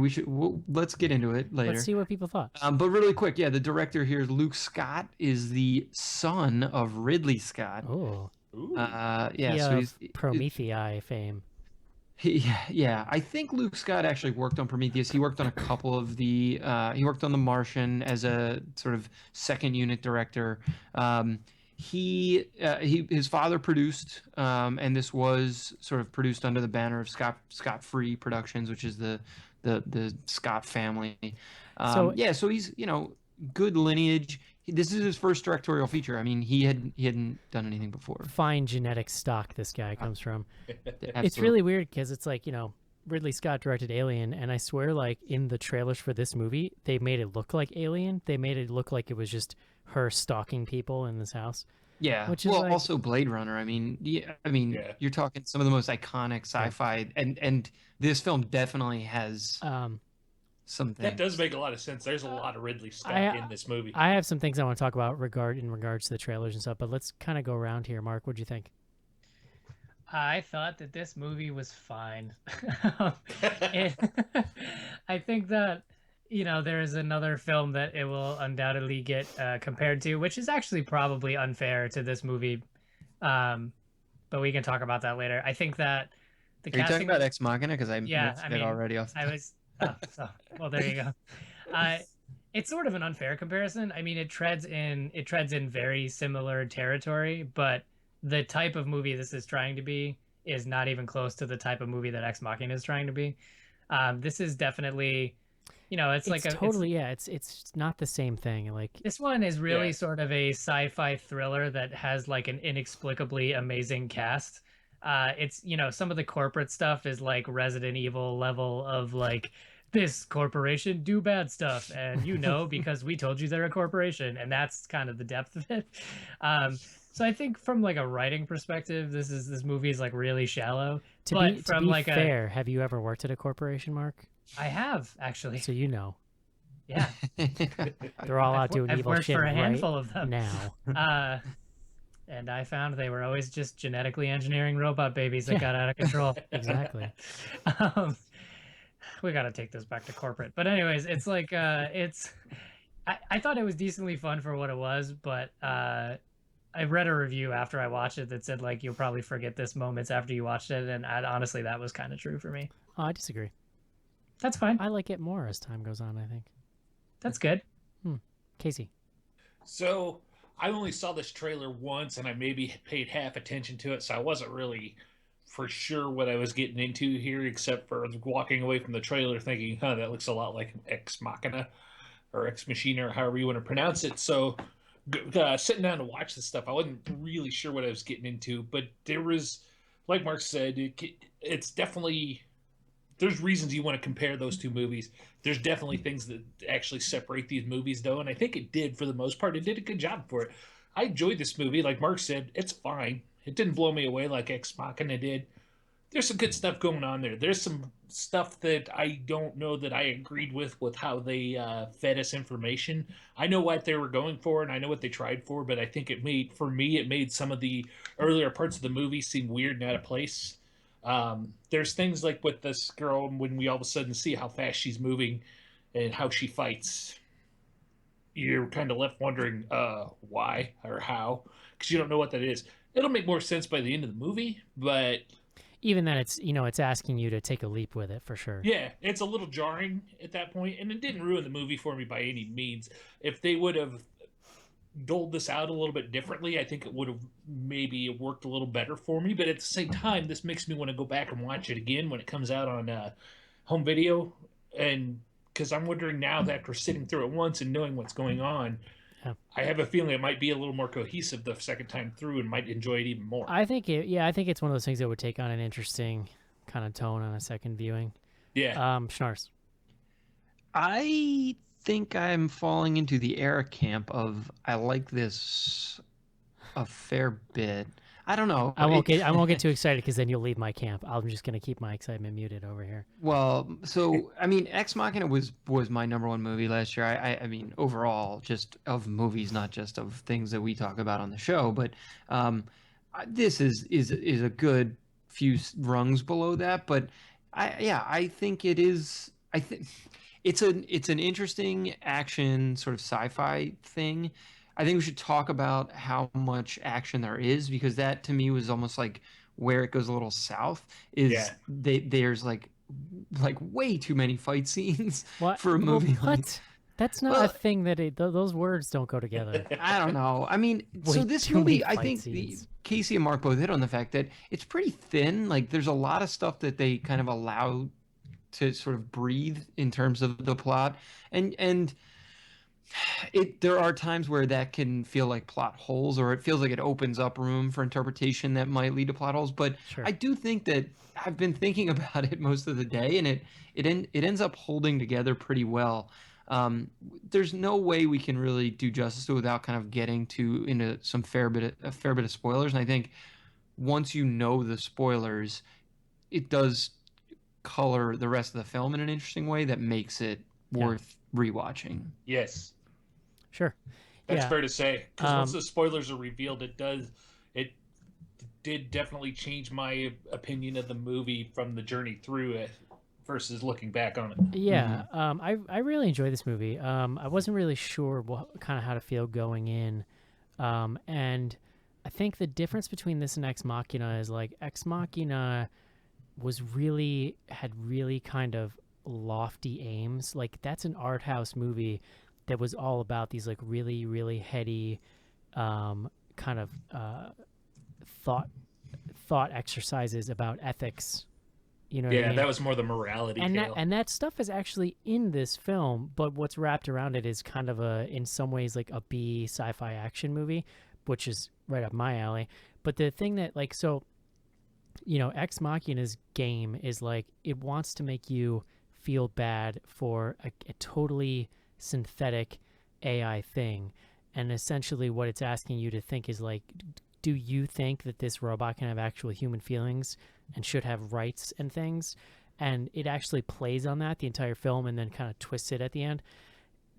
let's get into it later. Let's see what people thought. But really quick, yeah, the director here, Luke Scott, is the son of Ridley Scott. Oh, Yeah, he so of he's Prometheus fame. yeah. I think Luke Scott actually worked on Prometheus. He worked on a couple of the. He worked on The Martian as a sort of second unit director. His father produced, and this was sort of produced under the banner of Scott Free Productions, which is the Scott family. So he's good lineage. This is his first directorial feature. I mean, he hadn't done anything before. Fine genetic stock this guy comes from. It's Absolutely. really weird because it's like, Ridley Scott directed Alien, and I swear, like, in the trailers for this movie, they made it look like Alien. They made it look like it was just her stalking people in this house. Yeah. Which is well, like- also Blade Runner. I mean, you're talking some of the most iconic sci-fi, and this film definitely has some things. That does make a lot of sense. There's a lot of Ridley Scott in this movie. I have some things I want to talk about in regards to the trailers and stuff, but let's kind of go around here. Mark, what'd you think? I thought that this movie was fine. I think that, there is another film that it will undoubtedly get compared to, which is actually probably unfair to this movie. But we can talk about that later. I think that the Are you casting. talking about Ex Machina? Because I Yeah, mentioned it already. Off. I was. Oh, so, well, there you go. It's sort of an unfair comparison. I mean, it treads in very similar territory, but the type of movie this is trying to be is not even close to the type of movie that Ex Machina is trying to be. This is definitely, it's like it's not the same thing. Like, this one is really sort of a sci-fi thriller that has like an inexplicably amazing cast. It's, some of the corporate stuff is like Resident Evil level of like, this corporation do bad stuff, and because we told you they're a corporation, and that's kind of the depth of it. So I think from like a writing perspective, this movie is like really shallow. To but be from like fair, have you ever worked at a corporation, Mark? I have actually. So Yeah. They're all out doing I've evil worked shit for a right handful of them now. And I found they were always just genetically engineering robot babies that got out of control. Exactly. We got to take this back to corporate. But anyways, it's like, I thought it was decently fun for what it was, but I read a review after I watched it that said, like, you'll probably forget this moments after you watched it. And honestly, that was kind of true for me. Oh, I disagree. That's fine. I like it more as time goes on, I think. That's good. Casey. So I only saw this trailer once, and I maybe paid half attention to it, so I wasn't really for sure what I was getting into here, except for walking away from the trailer thinking, "Huh, that looks a lot like Ex Machina or Ex Machina, or however you want to pronounce it." So sitting down to watch this stuff, I wasn't really sure what I was getting into, but there was, like Mark said, it's definitely, there's reasons you want to compare those two movies. There's definitely things that actually separate these movies, though, and I think it did for the most part. It did a good job for it. I enjoyed this movie. Like Mark said, it's fine. It didn't blow me away like Ex Machina did. There's some good stuff going on there. There's some stuff that I don't know that I agreed with how they fed us information. I know what they were going for, and I know what they tried for, but I think it made some of the earlier parts of the movie seem weird and out of place. There's things like with this girl when we all of a sudden see how fast she's moving and how she fights. You're kind of left wondering why or how, because you don't know what that is. It'll make more sense by the end of the movie, but Even then, it's asking you to take a leap with it for sure. yeah, it's a little jarring at that point, and it didn't ruin the movie for me by any means. If they would have doled this out a little bit differently, I think it would have maybe worked a little better for me. But at the same time, this makes me want to go back and watch it again when it comes out on home video, and because I'm wondering now that after sitting through it once and knowing what's going on, I have a feeling it might be a little more cohesive the second time through and might enjoy it even more. I think it's one of those things that would take on an interesting kind of tone on a second viewing. Yeah. Schnars. I think I'm falling into the era camp of I like this a fair bit. I don't know. I won't get too excited because then you'll leave my camp. I'm just gonna keep my excitement muted over here. Well, so I mean, Ex Machina was my number one movie last year. I mean, overall, just of movies, not just of things that we talk about on the show. But this is a good few rungs below that. But I think it is. I think it's an interesting action sort of sci-fi thing. I think we should talk about how much action there is, because that to me was almost like where it goes a little south is there's like way too many fight scenes for a movie. What? That's not a thing that those words don't go together. I don't know. I mean, so this movie, I think Casey and Mark both hit on the fact that it's pretty thin. Like there's a lot of stuff that they kind of allow to sort of breathe in terms of the plot, and there are times where that can feel like plot holes, or it feels like it opens up room for interpretation that might lead to plot holes. But I do think that I've been thinking about it most of the day, and it ends up holding together pretty well. There's no way we can really do justice to it without kind of getting into a fair bit of spoilers. And I think once you know the spoilers, it does color the rest of the film in an interesting way that makes it worth rewatching. Yes. Sure. That's fair to say. Because once the spoilers are revealed, it did definitely change my opinion of the movie from the journey through it versus looking back on it. Yeah. I really enjoyed this movie. I wasn't really sure kind of how to feel going in. And I think the difference between this and Ex Machina is like Ex Machina had really kind of lofty aims. Like that's an art house movie that was all about these like really, really heady kind of thought exercises about ethics. You know what I mean? That was more the morality tale. And that stuff is actually in this film, but what's wrapped around it is kind of in some ways like a B sci-fi action movie, which is right up my alley. But the thing that like, so, you know, Ex Machina's game is like, it wants to make you feel bad for a totally synthetic AI thing. And essentially what it's asking you to think is like, do you think that this robot can have actual human feelings and should have rights and things? And it actually plays on that the entire film and then kind of twists it at the end.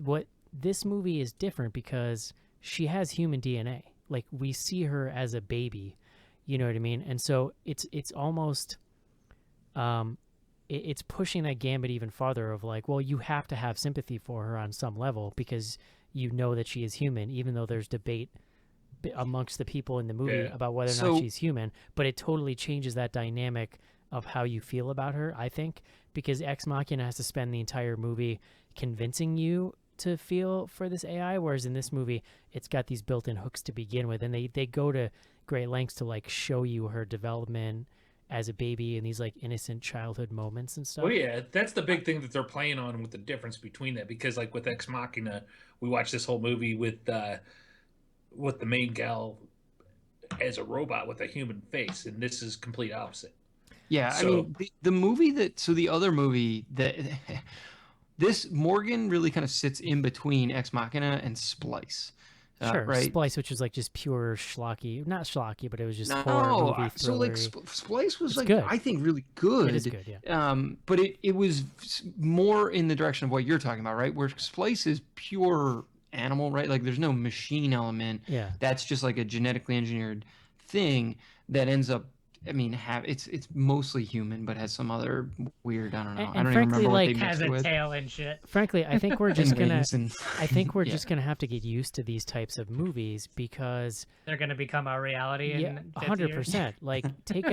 What this movie is different because she has human DNA. Like we see her as a baby, you know what I mean? And so it's almost, it's pushing that gambit even farther of like, well, you have to have sympathy for her on some level because you know that she is human, even though there's debate amongst the people in the movie about whether or not she's human. But it totally changes that dynamic of how you feel about her, I think, because Ex Machina has to spend the entire movie convincing you to feel for this AI, whereas in this movie, it's got these built-in hooks to begin with, and they go to great lengths to like show you her development as a baby and these like innocent childhood moments and stuff. Well, yeah, that's the big thing that they're playing on with the difference between that, because like with Ex Machina, we watched this whole movie with the main gal as a robot with a human face, and this is complete opposite. Yeah, I mean, the movie the other movie that this Morgan really kind of sits in between Ex Machina and Splice. Sure, right? Splice, which was like just pure schlocky, not schlocky, but it was just No, horror movie. so like thrillery. Splice was It's like good. I think really good. It is good, yeah. But it was more in the direction of what you're talking about, right? Where Splice is pure animal, right? Like there's no machine element. Yeah. That's just like a genetically engineered thing that ends up. I mean, it's mostly human, but has some other weird. I don't know. And I don't frankly, even remember like, what they Has mixed a with. tail and shit. Frankly, I think we're just gonna. wings and- I think we're Yeah. just gonna have to get used to these types of movies because They're gonna become our reality yeah, in 50 years. 100%. Like take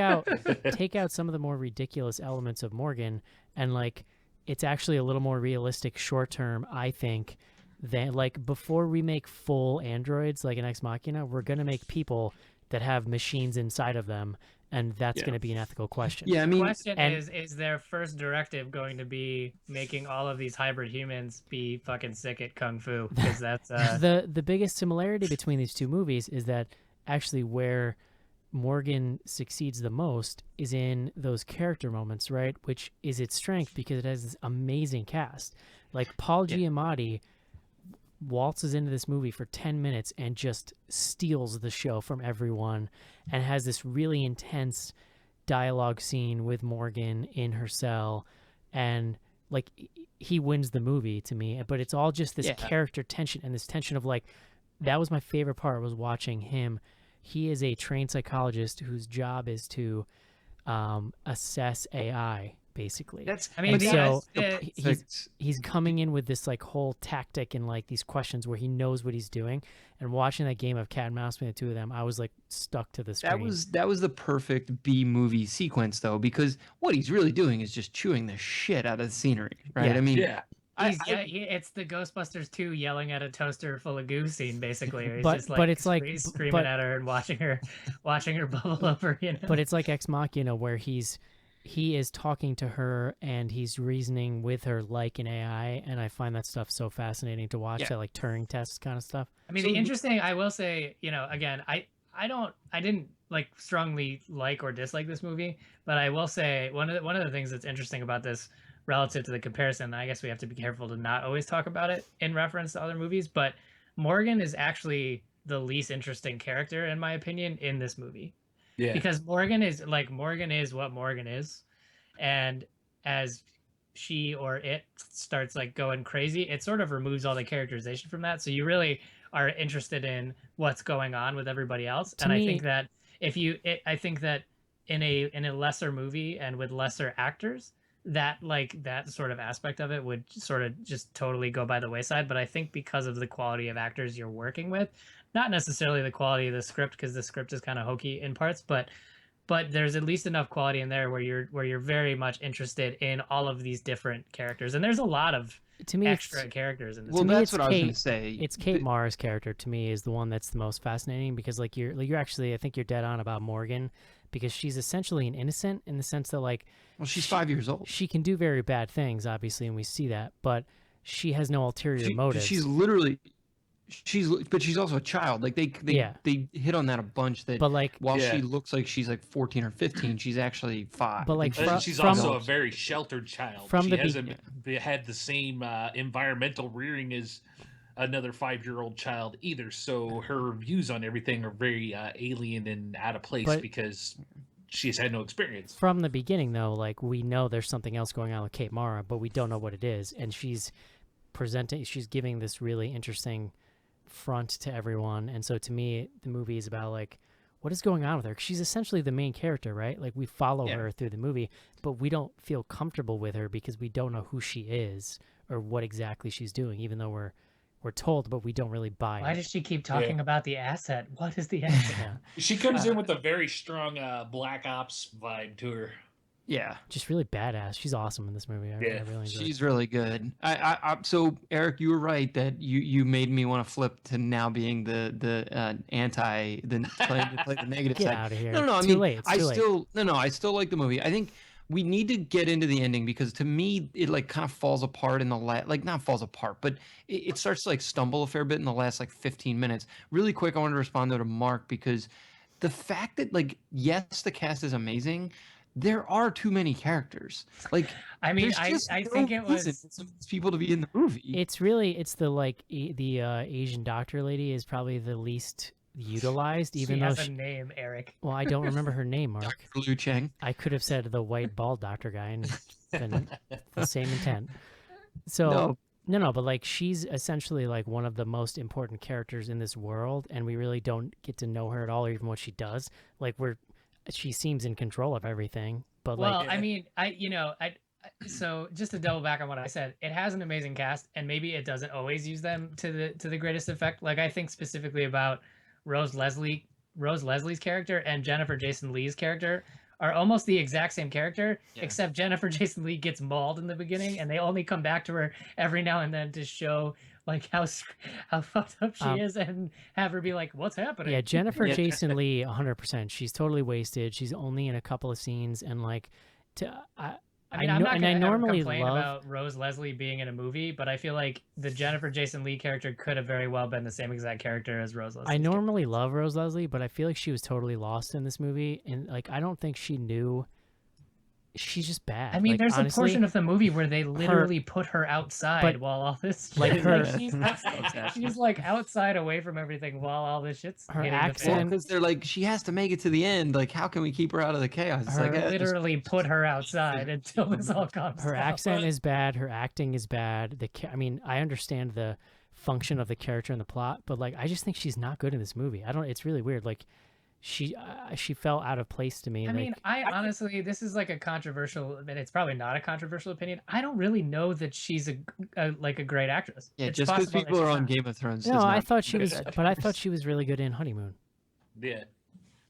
out some of the more ridiculous elements of Morgan, and like it's actually a little more realistic short term, I think. Than like before we make full androids like an Ex Machina, we're gonna make people that have machines inside of them, and that's going to be an ethical question. Yeah, I The mean, question is their first directive going to be making all of these hybrid humans be fucking sick at kung fu? Because that's the biggest similarity between these two movies is that actually where Morgan succeeds the most is in those character moments, right? Which is its strength because it has this amazing cast. Like Paul Giamatti waltzes into this movie for 10 minutes and just steals the show from everyone and has this really intense dialogue scene with Morgan in her cell, and like he wins the movie to me. But it's all just this character tension, and this tension of like, that was my favorite part, was watching him. He is a trained psychologist whose job is to assess AI, basically. He's coming in with this like whole tactic and like these questions where he knows what he's doing. And watching that game of cat and mouse between the two of them, I was like stuck to the screen. That was the perfect B movie sequence though, because what he's really doing is just chewing the shit out of the scenery, right? Yeah. I mean, it's the Ghostbusters 2 yelling at a toaster full of goo scene, basically. Where he's But- just like, but it's like- screaming but- at her and watching her bubble over. You know, But it's like Ex Machina, where he is talking to her and he's reasoning with her like an AI, and I find that stuff so fascinating to watch. That like Turing test kind of stuff. I mean, the interesting, I will say, you know, again, I didn't like strongly like or dislike this movie, but I will say one of the things that's interesting about this relative to the comparison, I guess we have to be careful to not always talk about it in reference to other movies, but Morgan is actually the least interesting character, in my opinion, in this movie. Yeah. Because Morgan is what Morgan is, and as she or it starts like going crazy, it sort of removes all the characterization from that. So you really are interested in what's going on with everybody else. To And me- I think that I think that in a lesser movie and with lesser actors, that sort of aspect of it would sort of just totally go by the wayside. But I think because of the quality of actors you're working with, not necessarily the quality of the script, because the script is kind of hokey in parts, but there's at least enough quality in there where you're very much interested in all of these different characters, and there's a lot of To me, extra characters in this. Well, to me, that's it's what I was Kate- going to say. It's Kate Mara's character to me is the one that's the most fascinating, because like you're actually, I think you're dead on about Morgan, because she's essentially an innocent in the sense that like, Well, she's 5 years old. she can do very bad things, obviously, and we see that, but she has no ulterior motives. She's also a child. Like they hit on that a bunch. That But, like- while Yeah. she looks like she's like 14 or 15, she's actually 5. But, like, And Fro- she's from- also a very sheltered child. From She the hasn't had the same environmental rearing as another 5-year-old child either. So her views on everything are very alien and out of place But- because she's had no experience. From the beginning, though, like we know there's something else going on with Kate Mara, but we don't know what it is, and she's giving this really interesting front to everyone. And so to me, the movie is about like, what is going on with her? 'Cause she's essentially the main character, right? Like we follow her through the movie, but we don't feel comfortable with her because we don't know who she is or what exactly she's doing, even though we're told, but we don't really buy Why it. does she keep talking about the asset? What is the asset? Yeah. She comes in with a very strong Black Ops vibe to her. Yeah. just really badass. She's awesome in this movie. I really enjoyed it. She's really good. So Eric, you were right that you made me want to flip to now being the anti play the negative Get side. out of here. No, It's I too mean late. It's I too late. still I still like the movie. I think we need to get into the ending because to me it like kind of falls apart in the not falls apart, but it starts to like stumble a fair bit in the last like 15 minutes. Really quick, I want to respond though to Mark because the fact that like yes, the cast is amazing. There are too many characters. Like, I mean, there's just I no think it reason was. for some of these people to be in the movie. It's the like the Asian doctor lady is probably the least utilized, even She though has a name, Eric. well, I don't remember her name, Mark. Dr. Liu Cheng. I could have said the white bald doctor guy and been the same intent. So no, but like she's essentially like one of the most important characters in this world, and we really don't get to know her at all, or even what she does. Like she seems in control of everything, but Well, like I mean, so just to double back on what I said, it has an amazing cast, and maybe it doesn't always use them to the greatest effect. Like I think specifically about Rose Leslie's character and Jennifer Jason Leigh's character are almost the exact same character, except Jennifer Jason Leigh gets mauled in the beginning, and they only come back to her every now and then to show like how fucked up she is and have her be like, what's happening? yeah, Jennifer Jason Leigh, 100%. She's totally wasted. She's only in a couple of scenes, and like, I mean, I'm not and gonna I ever normally complain love about Rose Leslie being in a movie, but I feel like the Jennifer Jason Leigh character could have very well been the same exact character as Rose Leslie. I normally love Rose Leslie, but I feel like she was totally lost in this movie, and like I don't think she knew. She's just bad. I mean, like, there's honestly, a portion of the movie where they literally put her outside while all this like shit, her- she's like outside away from everything while all this shit's Her hitting accent- Because they're like, she has to make it to the end. Like, how can we keep her out of the chaos? It's Her- like, the literally put her outside until this all comes. her accent is bad. Her acting is bad. I mean, I understand the function of the character and the plot, but like, I just think she's not good in this movie. It's really weird. Like, she felt out of place to me. I like, mean, I honestly, this is like a controversial, and it's probably not a controversial opinion. I don't really know that she's a great actress. yeah, It's just because possible that people are she's on not. Game of Thrones. no, does I not thought she make was, her but I thought she was really good in Honeymoon. Yeah.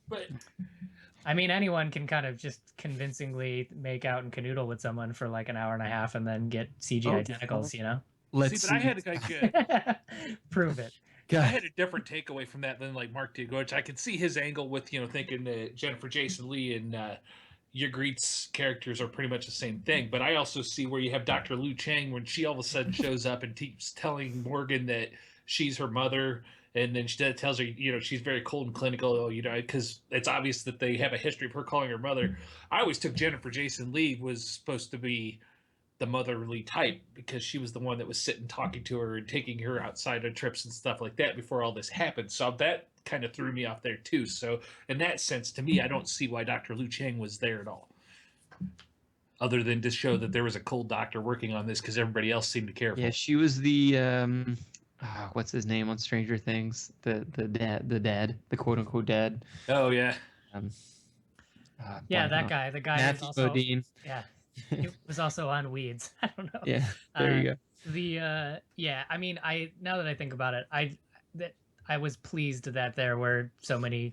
But I mean, anyone can kind of just convincingly make out and canoodle with someone for like an hour and a half and then get CGI tentacles, you know? Let's see, but I had like Prove it. I had a different takeaway from that than like Mark did, which I could see his angle with thinking that Jennifer Jason Leigh and Ygritte's characters are pretty much the same thing. But I also see where you have Dr. Liu Cheng when she all of a sudden shows up and keeps telling Morgan that she's her mother, and then she tells her she's very cold and clinical, because it's obvious that they have a history of her calling her mother. I always took Jennifer Jason Leigh was supposed to be the motherly type because she was the one that was sitting talking to her and taking her outside on trips and stuff like that before all this happened. So that kind of threw me off there too. So in that sense, to me, I don't see why Dr. Liu Cheng was there at all, other than to show that there was a cold doctor working on this because everybody else seemed to care for Yeah, it. she was the what's his name on Stranger Things? The dad, the quote unquote dad. Oh yeah. Yeah, blanking that on- guy. The guy is Matthew also Modine. yeah. He was also on Weeds. I don't know. Yeah, there you go. Yeah, I mean, now that I think about it, I was pleased that there were so many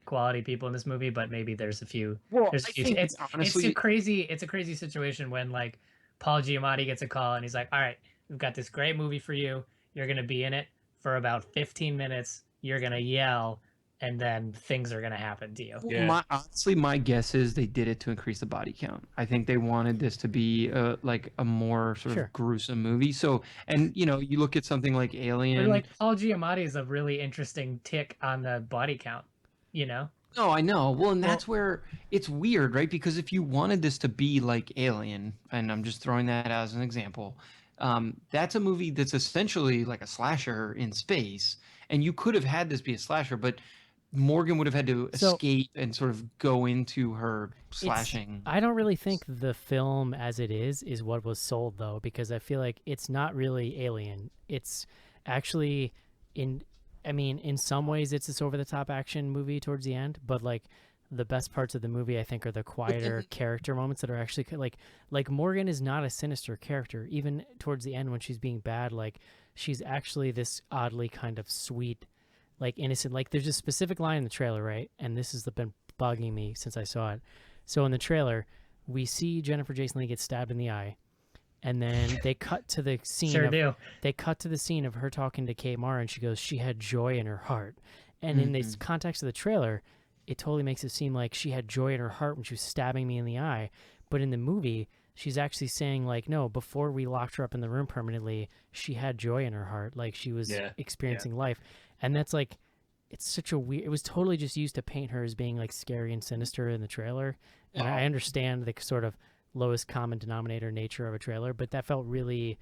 quality people in this movie, but maybe there's a few. Well, There's a I few. think It's honestly, a crazy situation when like Paul Giamatti gets a call and he's like, "All right, we've got this great movie for you. You're gonna be in it for about 15 minutes. You're gonna yell, and then things are gonna happen to you." Yeah. honestly, my guess is they did it to increase the body count. I think they wanted this to be like a more sort Sure. of gruesome movie. So, and you look at something like Or Alien. like Paul Giamatti is a really interesting tick on the body count. No, I know. Well, and that's where it's weird, right? Because if you wanted this to be like Alien, and I'm just throwing that out as an example, that's a movie that's essentially like a slasher in space, and you could have had this be a slasher, but Morgan would have had to So- escape and sort of go into her slashing. I don't really think the film as it is what was sold though, because I feel like it's not really Alien. It's actually in some ways it's this over the top action movie towards the end, but like the best parts of the movie I think are the quieter character moments that are actually like Morgan is not a sinister character even towards the end when she's being bad. Like she's actually this oddly kind of sweet, like innocent. Like there's a specific line in the trailer, right? And this has been bugging me since I saw it. So in the trailer, we see Jennifer Jason Leigh get stabbed in the eye, and then they cut to the scene. Sure do. They cut to the scene of her talking to Kate Mara, and she goes, "She had joy in her heart." And in this context of the trailer, it totally makes it seem like she had joy in her heart when she was stabbing me in the eye. But in the movie, she's actually saying, like, no, before we locked her up in the room permanently, she had joy in her heart. Like, she was experiencing life. And that's like, it's such a weird, it was totally just used to paint her as being like scary and sinister in the trailer. And I understand the sort of lowest common denominator nature of a trailer, but that felt really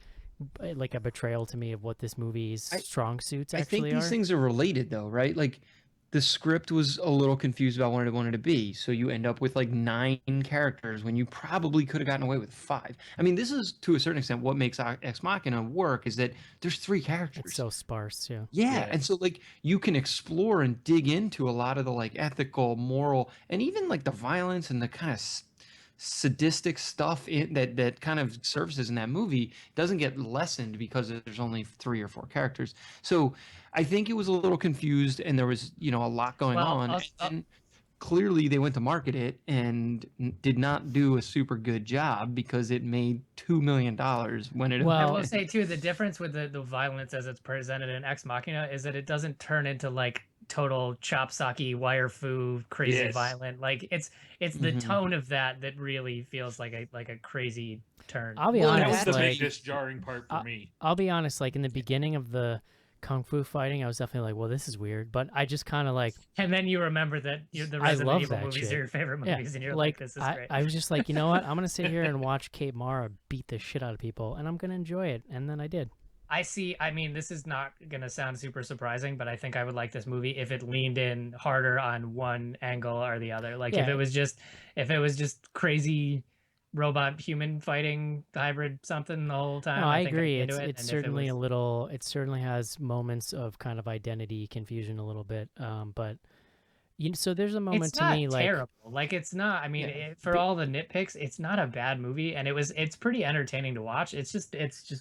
like a betrayal to me of what this movie's strong suits actually I think these things are related though, right? Like the script was a little confused about what it wanted to be. So you end up with like 9 characters when you probably could have gotten away with 5. I mean, this is to a certain extent what makes Ex Machina work, is that there's 3 characters. It's so sparse, Yeah, and so like you can explore and dig into a lot of the like ethical, moral, and even like the violence and the kind of sadistic stuff that kind of surfaces in that movie doesn't get lessened because there's only 3 or 4 characters. So I think it was a little confused, and there was a lot going on. And clearly they went to market it and did not do a super good job because it made $2 million when it. Well, I will say too, the difference with the violence as it's presented in Ex Machina is that it doesn't turn into like total chopsocky wire fu crazy violent. Like it's the tone of that really feels like a crazy turn. I'll be honest, that was the biggest jarring part for me. I'll be honest, like in the beginning of the kung fu fighting, I was definitely like, well, this is weird, but I just kind of like, and then you remember that the Resident Evil movies are your favorite movies, and you're like, this is great. I was just like, you know what, I'm gonna sit here and watch Kate Mara beat the shit out of people, and I'm gonna enjoy it. And then I did. I mean, this is not gonna sound super surprising, but I think I would like this movie if it leaned in harder on one angle or the other. Like if it was just crazy robot human fighting hybrid something the whole time. No, I agree. It's certainly it certainly has moments of kind of identity confusion a little bit. But so there's a moment it's to me like terrible. Like it's not. I mean, for all the nitpicks, it's not a bad movie, and it's pretty entertaining to watch. It's just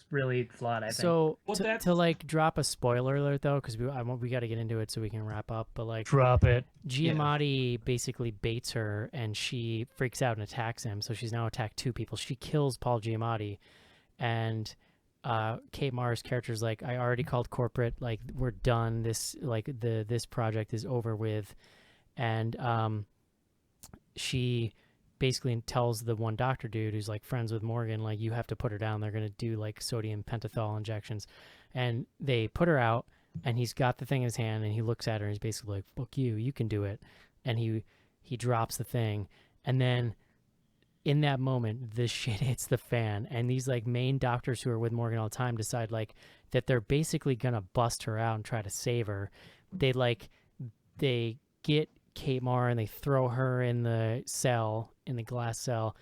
really flawed. I think. So to like drop a spoiler alert though, because we got to get into it so we can wrap up. But like drop it. Giamatti basically baits her, and she freaks out and attacks him. So she's now attacked 2 people. She kills Paul Giamatti, and Kate Mara's character's like, I already called corporate. Like we're done. This this project is over with. And she basically tells the one doctor dude who's like friends with Morgan, like, you have to put her down. They're going to do like sodium pentothal injections. And they put her out, and he's got the thing in his hand, and he looks at her, and he's basically like, fuck you can do it. And he drops the thing. And then in that moment, this shit hits the fan. And these like main doctors who are with Morgan all the time decide like that they're basically going to bust her out and try to save her. They get Kate Mara and they throw her in the glass cell,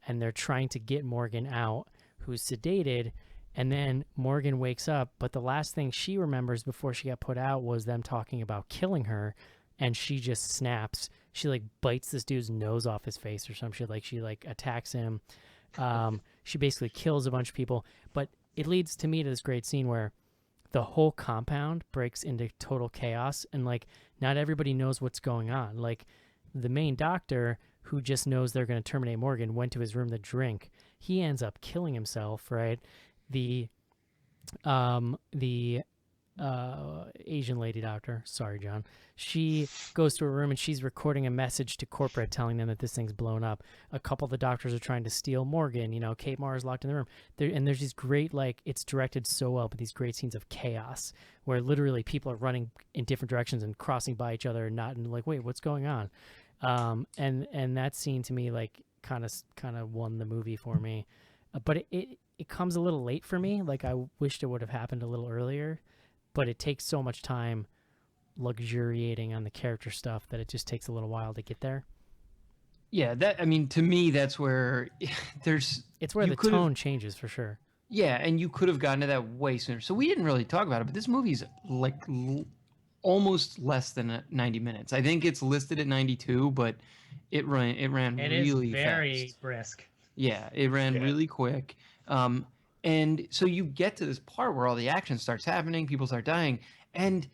and they're trying to get Morgan out, who's sedated. And then Morgan wakes up, but the last thing she remembers before she got put out was them talking about killing her, and she just snaps. She like bites this dude's nose off his face or some shit. Like she like attacks him. She basically kills a bunch of people, but it leads to me to this great scene where the whole compound breaks into total chaos, and like not everybody knows what's going on. Like the main doctor, who just knows they're going to terminate Morgan, went to his room to drink. He ends up killing himself, right? The Asian lady doctor, sorry John, she goes to her room and she's recording a message to corporate telling them that this thing's blown up. A couple of the doctors are trying to steal Morgan. Kate Mara's locked in the room and there's these great, like, it's directed so well, but these great scenes of chaos where literally people are running in different directions and crossing by each other and not, and like, wait, what's going on? And that scene to me like kind of won the movie for me, but it comes a little late for me. Like I wished it would have happened a little earlier, but it takes so much time luxuriating on the character stuff that it just takes a little while to get there. Yeah, to me, that's where it's where the tone changes for sure. Yeah, and you could have gotten to that way sooner. So we didn't really talk about it, but this movie's like almost less than 90 minutes. I think it's listed at 92, but it ran really fast. It is very brisk. Yeah, it ran really quick. And so you get to this part where all the action starts happening, people start dying, and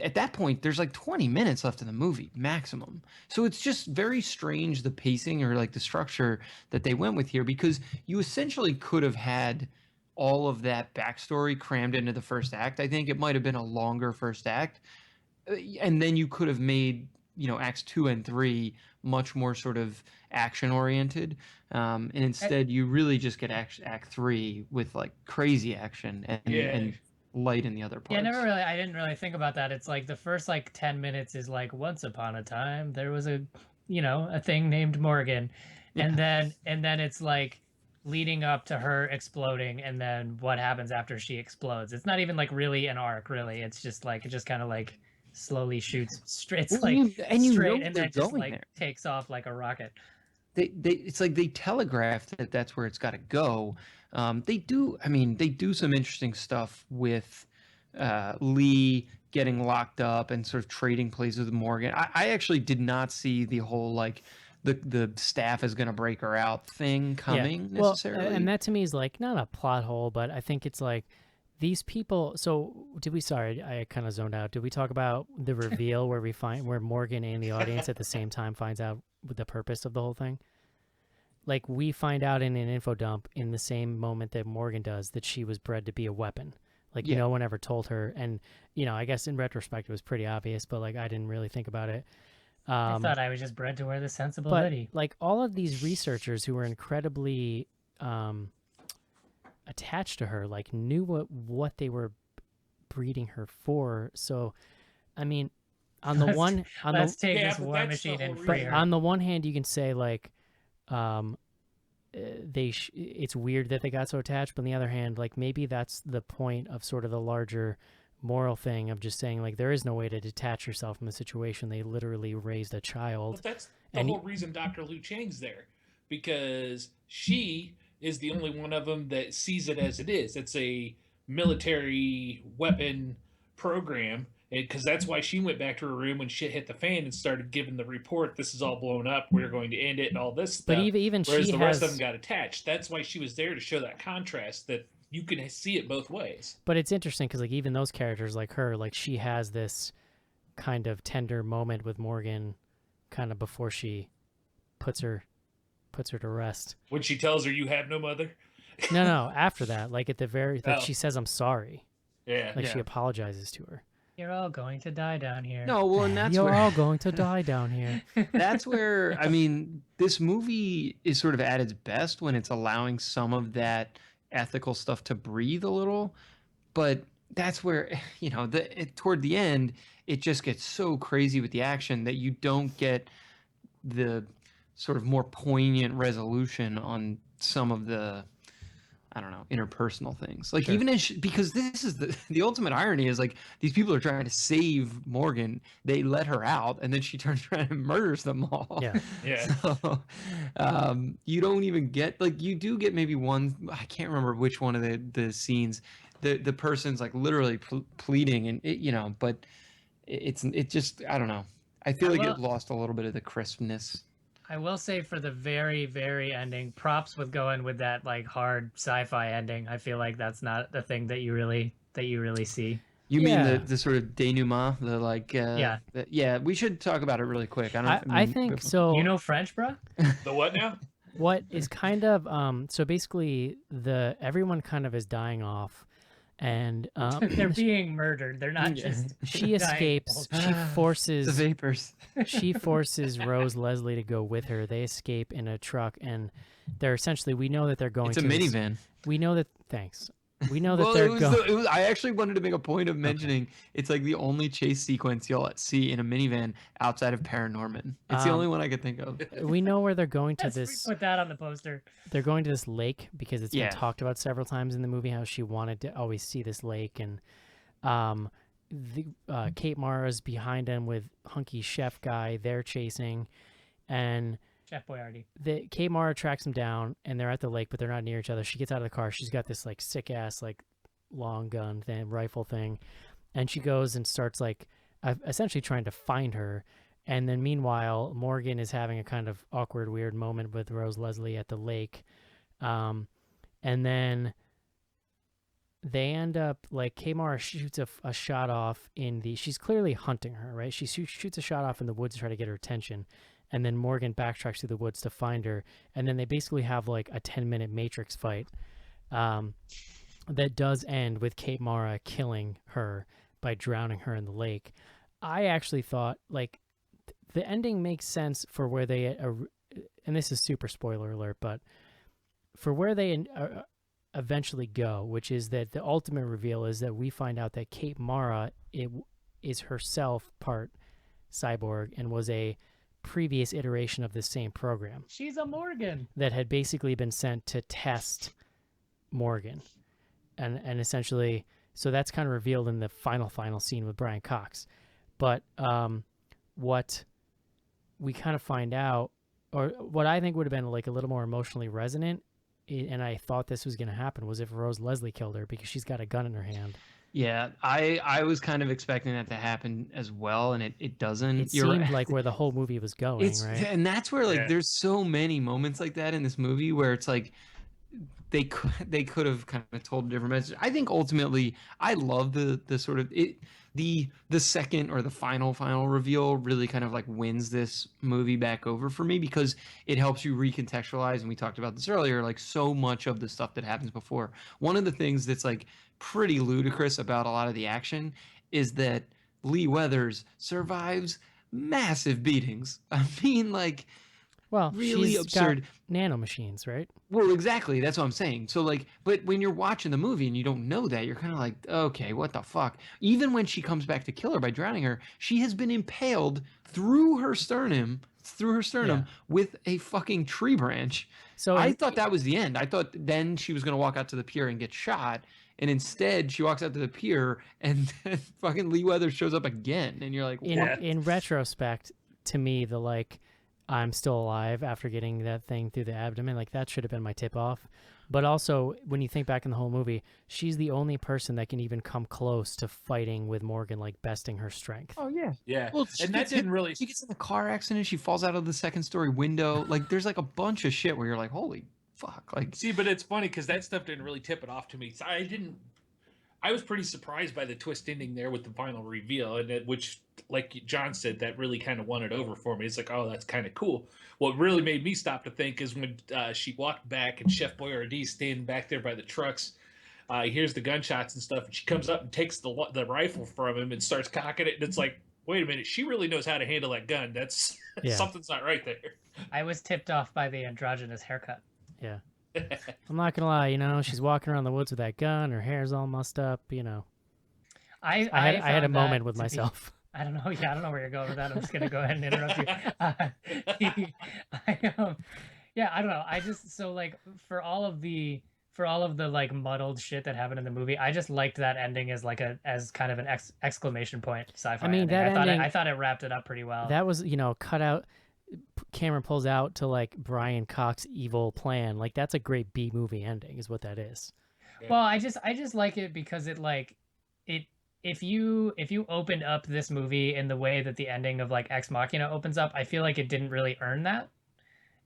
at that point, there's like 20 minutes left in the movie maximum. So it's just very strange, the pacing or like the structure that they went with here, because you essentially could have had all of that backstory crammed into the first act. I think it might have been a longer first act. And then you could have made, acts 2 and 3 much more sort of action oriented. And instead, you really just get act 3 with like crazy action and light in the other parts. Yeah, I didn't really think about that. It's like the first like 10 minutes is like once upon a time there was a thing named Morgan. And then it's like leading up to her exploding and then what happens after she explodes. It's not even like really an arc, really. It's just like it just kind of like slowly shoots straight straight and then just like there. Takes off like a rocket. It's like they telegraphed that that's where it's got to go. They do some interesting stuff with Lee getting locked up and sort of trading places with Morgan. I actually did not see the whole like the staff is going to break her out thing coming necessarily. Well, and that to me is like not a plot hole, but I think it's like these people. So sorry, I kind of zoned out. Did we talk about the reveal where Morgan and the audience at the same time finds out the purpose of the whole thing? Like we find out in an info dump in the same moment that Morgan does that she was bred to be a weapon. Like no one ever told her. And, I guess in retrospect it was pretty obvious, but like I didn't really think about it. I thought I was just bred to wear the sensible hoodie. Like all of these researchers who were incredibly attached to her, like knew what they were breeding her for. So, I mean, let's take this war machine and free her. On the one hand, you can say like, it's weird that they got so attached, but on the other hand, like maybe that's the point of sort of the larger moral thing of just saying like there is no way to detach yourself from the situation. They literally raised a child. But that's the whole reason Dr. Liu Chang's there, because she is the only one of them that sees it as it is. It's a military weapon program, because that's why she went back to her room when shit hit the fan and started giving the report. This is all blown up. We're going to end it and all this stuff. But even whereas the rest of them got attached. That's why she was there, to show that contrast, that you can see it both ways. But it's interesting because like even those characters like her, like she has this kind of tender moment with Morgan kind of before she puts her to rest. When she tells her, "You have no mother." No, after that, like at the very she says, "I'm sorry." Yeah. Like she apologizes to her. You're all going to die down here. No, well, and that's You're all going to die down here. That's where, I mean, this movie is sort of at its best when it's allowing some of that ethical stuff to breathe a little. But that's where, toward the end, it just gets so crazy with the action that you don't get the sort of more poignant resolution on some of the, I don't know, interpersonal things. Like even because this is the ultimate irony is like these people are trying to save Morgan. They let her out and then she turns around and murders them all. Yeah. So you don't even get, like, you do get maybe one, I can't remember which one of the scenes, the person's like literally pleading and it, but it just, I don't know. I feel like it lost a little bit of the crispness. I will say for the very, very ending, props with going with that like hard sci-fi ending. I feel like that's not the thing that you really see. You mean the sort of denouement, the like we should talk about it really quick. I think so. You know French, bro? The what now? What is kind of so basically everyone kind of is dying off. And they're being murdered. They're not just. She escapes. She forces the vapors. She forces Rose Leslie to go with her. They escape in a truck, and they're essentially. We know that they're going. It's a minivan. We know that. Thanks. We know that they're going. I actually wanted to make a point of mentioning it's like the only chase sequence you'll see in a minivan outside of Paranorman. It's the only one I could think of. We know where they're going to this. Put that on the poster. They're going to this lake because it's been talked about several times in the movie how she wanted to always see this lake, and Kate Mara's behind him with hunky chef guy. They're chasing, and Chef Boyardee. Kate Mara tracks him down, and they're at the lake, but they're not near each other. She gets out of the car. She's got this like sick ass like long gun thing, rifle thing, and she goes and starts like essentially trying to find her. And then meanwhile, Morgan is having a kind of awkward, weird moment with Rose Leslie at the lake, and then they end up like Kmart shoots a shot off in the. She's clearly hunting her, right? She shoots a shot off in the woods to try to get her attention, and then Morgan backtracks through the woods to find her, and then they basically have like a 10-minute Matrix fight, that does end with Kate Mara killing her by drowning her in the lake. I actually thought like the ending makes sense for where they, and this is super spoiler alert, but for where they eventually go, which is that the ultimate reveal is that we find out that Kate Mara is herself part cyborg and was a previous iteration of the same program. She's a Morgan that had basically been sent to test Morgan, and essentially, so that's kind of revealed in the final scene with Brian Cox. But what we kind of find out, or what I think would have been like a little more emotionally resonant, and I thought this was going to happen, was if Rose Leslie killed her because she's got a gun in her hand. Yeah, I was kind of expecting that to happen as well, and it doesn't. It seemed like where the whole movie was going, right? And that's where like there's so many moments like that in this movie where it's like they could have kind of told a different message. I think ultimately I love the sort of the second or the final reveal really kind of like wins this movie back over for me, because it helps you recontextualize, and we talked about this earlier, like so much of the stuff that happens before. One of the things that's like pretty ludicrous about a lot of the action is that Lee Weathers survives massive beatings. I mean, like, well, really she's absurd. Got nanomachines, right? Well, exactly. That's what I'm saying. So, like, but when you're watching the movie and you don't know that, you're kind of like, okay, what the fuck? Even when she comes back to kill her by drowning her, she has been impaled through her sternum with a fucking tree branch. So I thought that was the end. I thought then she was going to walk out to the pier and get shot. And instead, she walks out to the pier, and then fucking Lee Weathers shows up again. And you're like, what? In retrospect, to me, the like, I'm still alive after getting that thing through the abdomen, like that should have been my tip off. But also, when you think back in the whole movie, she's the only person that can even come close to fighting with Morgan, like besting her strength. Oh, yeah. Yeah. Well, and that didn't really... She gets in a car accident. She falls out of the second-story window. Like, there's like a bunch of shit where you're like, holy fuck. Like, see, but it's funny because that stuff didn't really tip it off to me. So I was pretty surprised by the twist ending there with the final reveal, and which, like John said, that really kind of won it over for me. It's like, oh, that's kind of cool. What really made me stop to think is when she walked back and Chef Boyardee standing back there by the trucks. He hears the gunshots and stuff, and she comes up and takes the rifle from him and starts cocking it. And it's like, wait a minute, she really knows how to handle that gun. That's something's not right there. I was tipped off by the androgynous haircut. Yeah. I'm not gonna lie, she's walking around the woods with that gun, her hair's all mussed up, I had a moment with myself. I don't know. Yeah, I don't know where you're going with that. I'm just gonna go ahead and interrupt you. I don't know. I just, so like for all of the like muddled shit that happened in the movie, I just liked that ending as like as kind of an exclamation point sci-fi. I mean, ending. I thought it wrapped it up pretty well. That was, cut out. Cameron pulls out to like Brian Cox's evil plan. Like that's a great B movie ending, is what that is. Well, I just like it because it like it. If you opened up this movie in the way that the ending of like Ex Machina opens up, I feel like it didn't really earn that.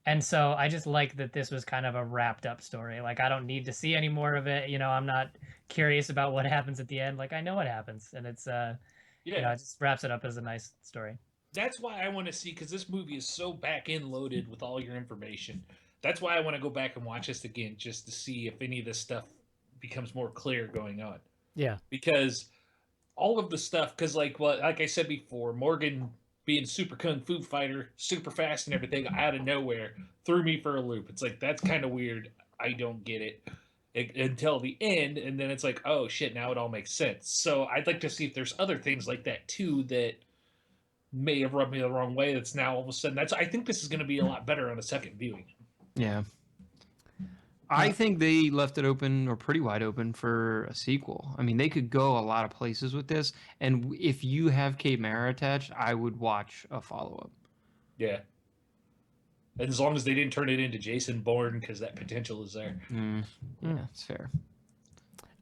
And so I just like that this was kind of a wrapped up story. Like I don't need to see any more of it. I'm not curious about what happens at the end. Like I know what happens, and it's it just wraps it up as a nice story. That's why I want to see, because this movie is so back end loaded with all your information. That's why I want to go back and watch this again, just to see if any of this stuff becomes more clear going on. Yeah. Because all of the stuff, because like I said before, Morgan being super kung fu fighter, super fast and everything out of nowhere threw me for a loop. It's like, that's kind of weird. I don't get it until the end, and then it's like, oh shit, now it all makes sense. So I'd like to see if there's other things like that too that may have rubbed me the wrong way. That's now all of a sudden. I think this is going to be a lot better on a second viewing. Yeah. I think they left it open, or pretty wide open, for a sequel. I mean, they could go a lot of places with this, and if you have Kate Mara attached, I would watch a follow-up. Yeah. And as long as they didn't turn it into Jason Bourne, because that potential is there. Yeah, it's fair.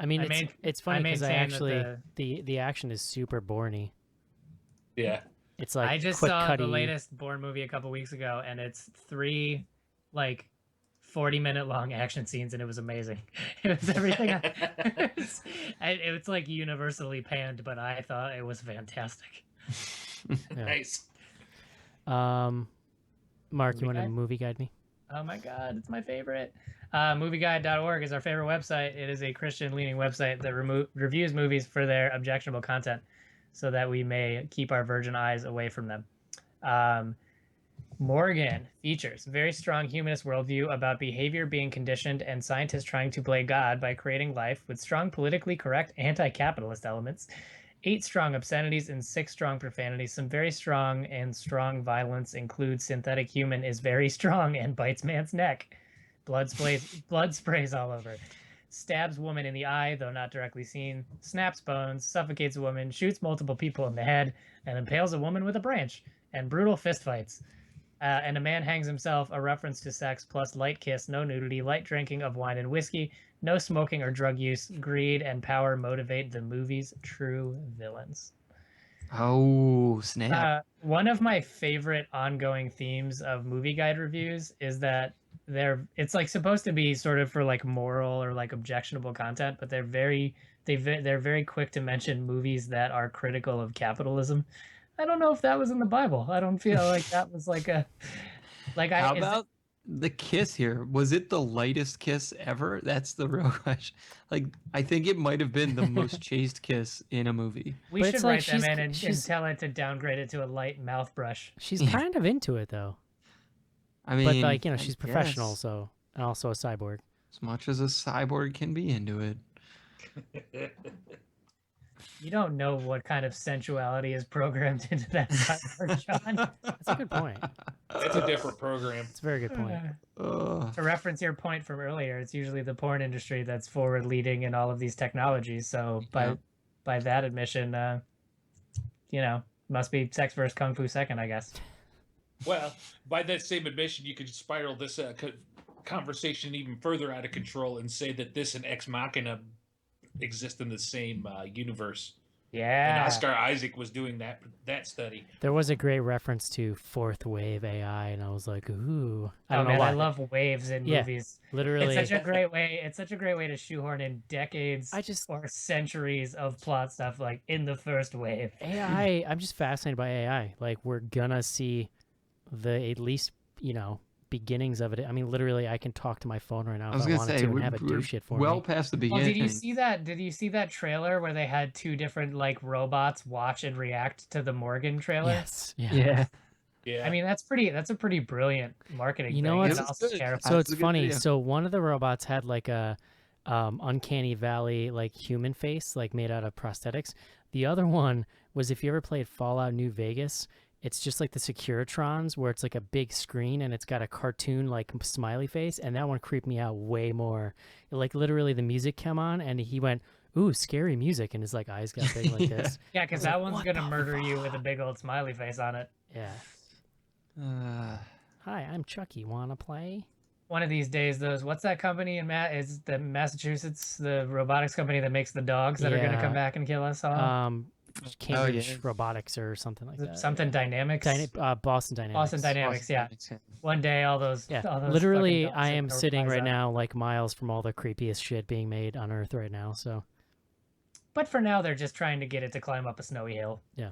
I mean, it's funny because the action is super Bourne-y. Yeah. It's like I just saw the latest Bourne movie a couple weeks ago, and it's 3 like 40-minute long action scenes, and it was amazing. It was everything. It's like universally panned, but I thought it was fantastic. Nice. Mark, you want to movie guide me? Oh my God, it's my favorite. Movieguide.org is our favorite website. It is a Christian-leaning website that reviews movies for their objectionable content, so that we may keep our virgin eyes away from them. Morgan features a very strong humanist worldview about behavior being conditioned and scientists trying to play God by creating life, with strong politically correct anti-capitalist elements, 8 strong obscenities and 6 strong profanities. Some very strong violence includes synthetic human is very strong and bites man's neck. Blood sprays all over. Stabs woman in the eye, though not directly seen. Snaps bones, suffocates a woman, shoots multiple people in the head, and impales a woman with a branch. And brutal fistfights. And a man hangs himself, a reference to sex, plus light kiss, no nudity, light drinking of wine and whiskey, no smoking or drug use, greed and power motivate the movie's true villains. Oh, snap. One of my favorite ongoing themes of movie guide reviews is that it's like supposed to be sort of for like moral or like objectionable content, but they're very quick to mention movies that are critical of capitalism. I don't know if that was in the Bible. I don't feel like that was like a How about the kiss here? Was it the lightest kiss ever? That's the real question. Like, I think it might have been the most chaste kiss in a movie. We should write them in and tell it to downgrade it to a light mouth brush. She's kind of into it though. I mean, but like, you know, she's professional, so, and also a cyborg. As much as a cyborg can be into it. You don't know what kind of sensuality is programmed into that cyborg, John. That's a good point. It's a different program. It's a very good point. To reference your point from earlier, it's usually the porn industry that's forward leading in all of these technologies. So by that admission, you know, must be sex first, kung fu second, I guess. Well, by that same admission, you could spiral this conversation even further out of control and say that this and Ex Machina exist in the same universe. Yeah. And Oscar Isaac was doing that study. There was a great reference to fourth wave AI, and I was like, ooh. I don't know why. I love waves in movies. Literally. It's such a great way. It's such a great way to shoehorn in decades or centuries of plot stuff like in the first wave. AI, I'm just fascinated by AI. Like, we're gonna see at least, you know, beginnings of it. I mean, literally, I can talk to my phone right now if I wanted to and have it do shit for me. Well past the beginning. Well, did you see that trailer where they had 2 different like robots watch and react to the Morgan trailer? Yes. Yeah. Yeah. I mean, that's a pretty brilliant marketing. You know thing. what? So it's funny. Video. So one of the robots had like a uncanny valley like human face, like made out of prosthetics. The other one was, if you ever played Fallout New Vegas, it's just like the Securitrons, where it's like a big screen and it's got a cartoon like smiley face, and that one creeped me out way more. Like, literally the music came on and he went, ooh, scary music, and his like eyes got big like this. Yeah, because that one's gonna murder you with a big old smiley face on it. Yeah. Hi, I'm Chucky. Wanna play? One of these days, what's that company in is the Massachusetts, the robotics company that makes the dogs that are gonna come back and kill us all? Cambridge Robotics or something like that. Something Dynamics. Boston Dynamics. Boston Dynamics, yeah. One day, all those. Literally, I am sitting right now like miles from all the creepiest shit being made on Earth right now. So. But for now, they're just trying to get it to climb up a snowy hill. Yeah.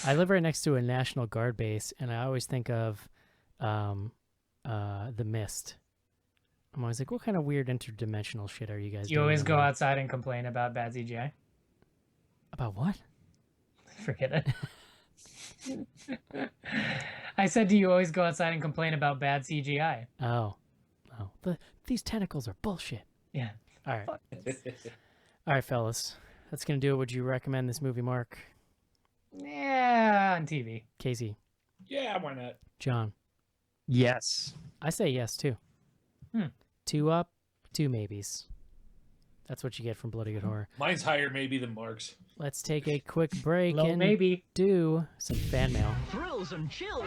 I live right next to a National Guard base, and I always think of The Mist. I'm always like, what kind of weird interdimensional shit are you guys doing? You always go outside and complain about bad CGI? About what? Forget it. I said, do you always go outside and complain about bad CGI? Oh. These tentacles are bullshit. Yeah. All right. All right, fellas. That's going to do it. Would you recommend this movie, Mark? Yeah, on TV. Casey? Yeah, why not? John? Yes. I say yes, too. 2 up, 2 maybes. That's what you get from Bloody Good Horror. Mine's higher maybe than Mark's. Let's take a quick break and maybe do some fan mail. Thrills and chills,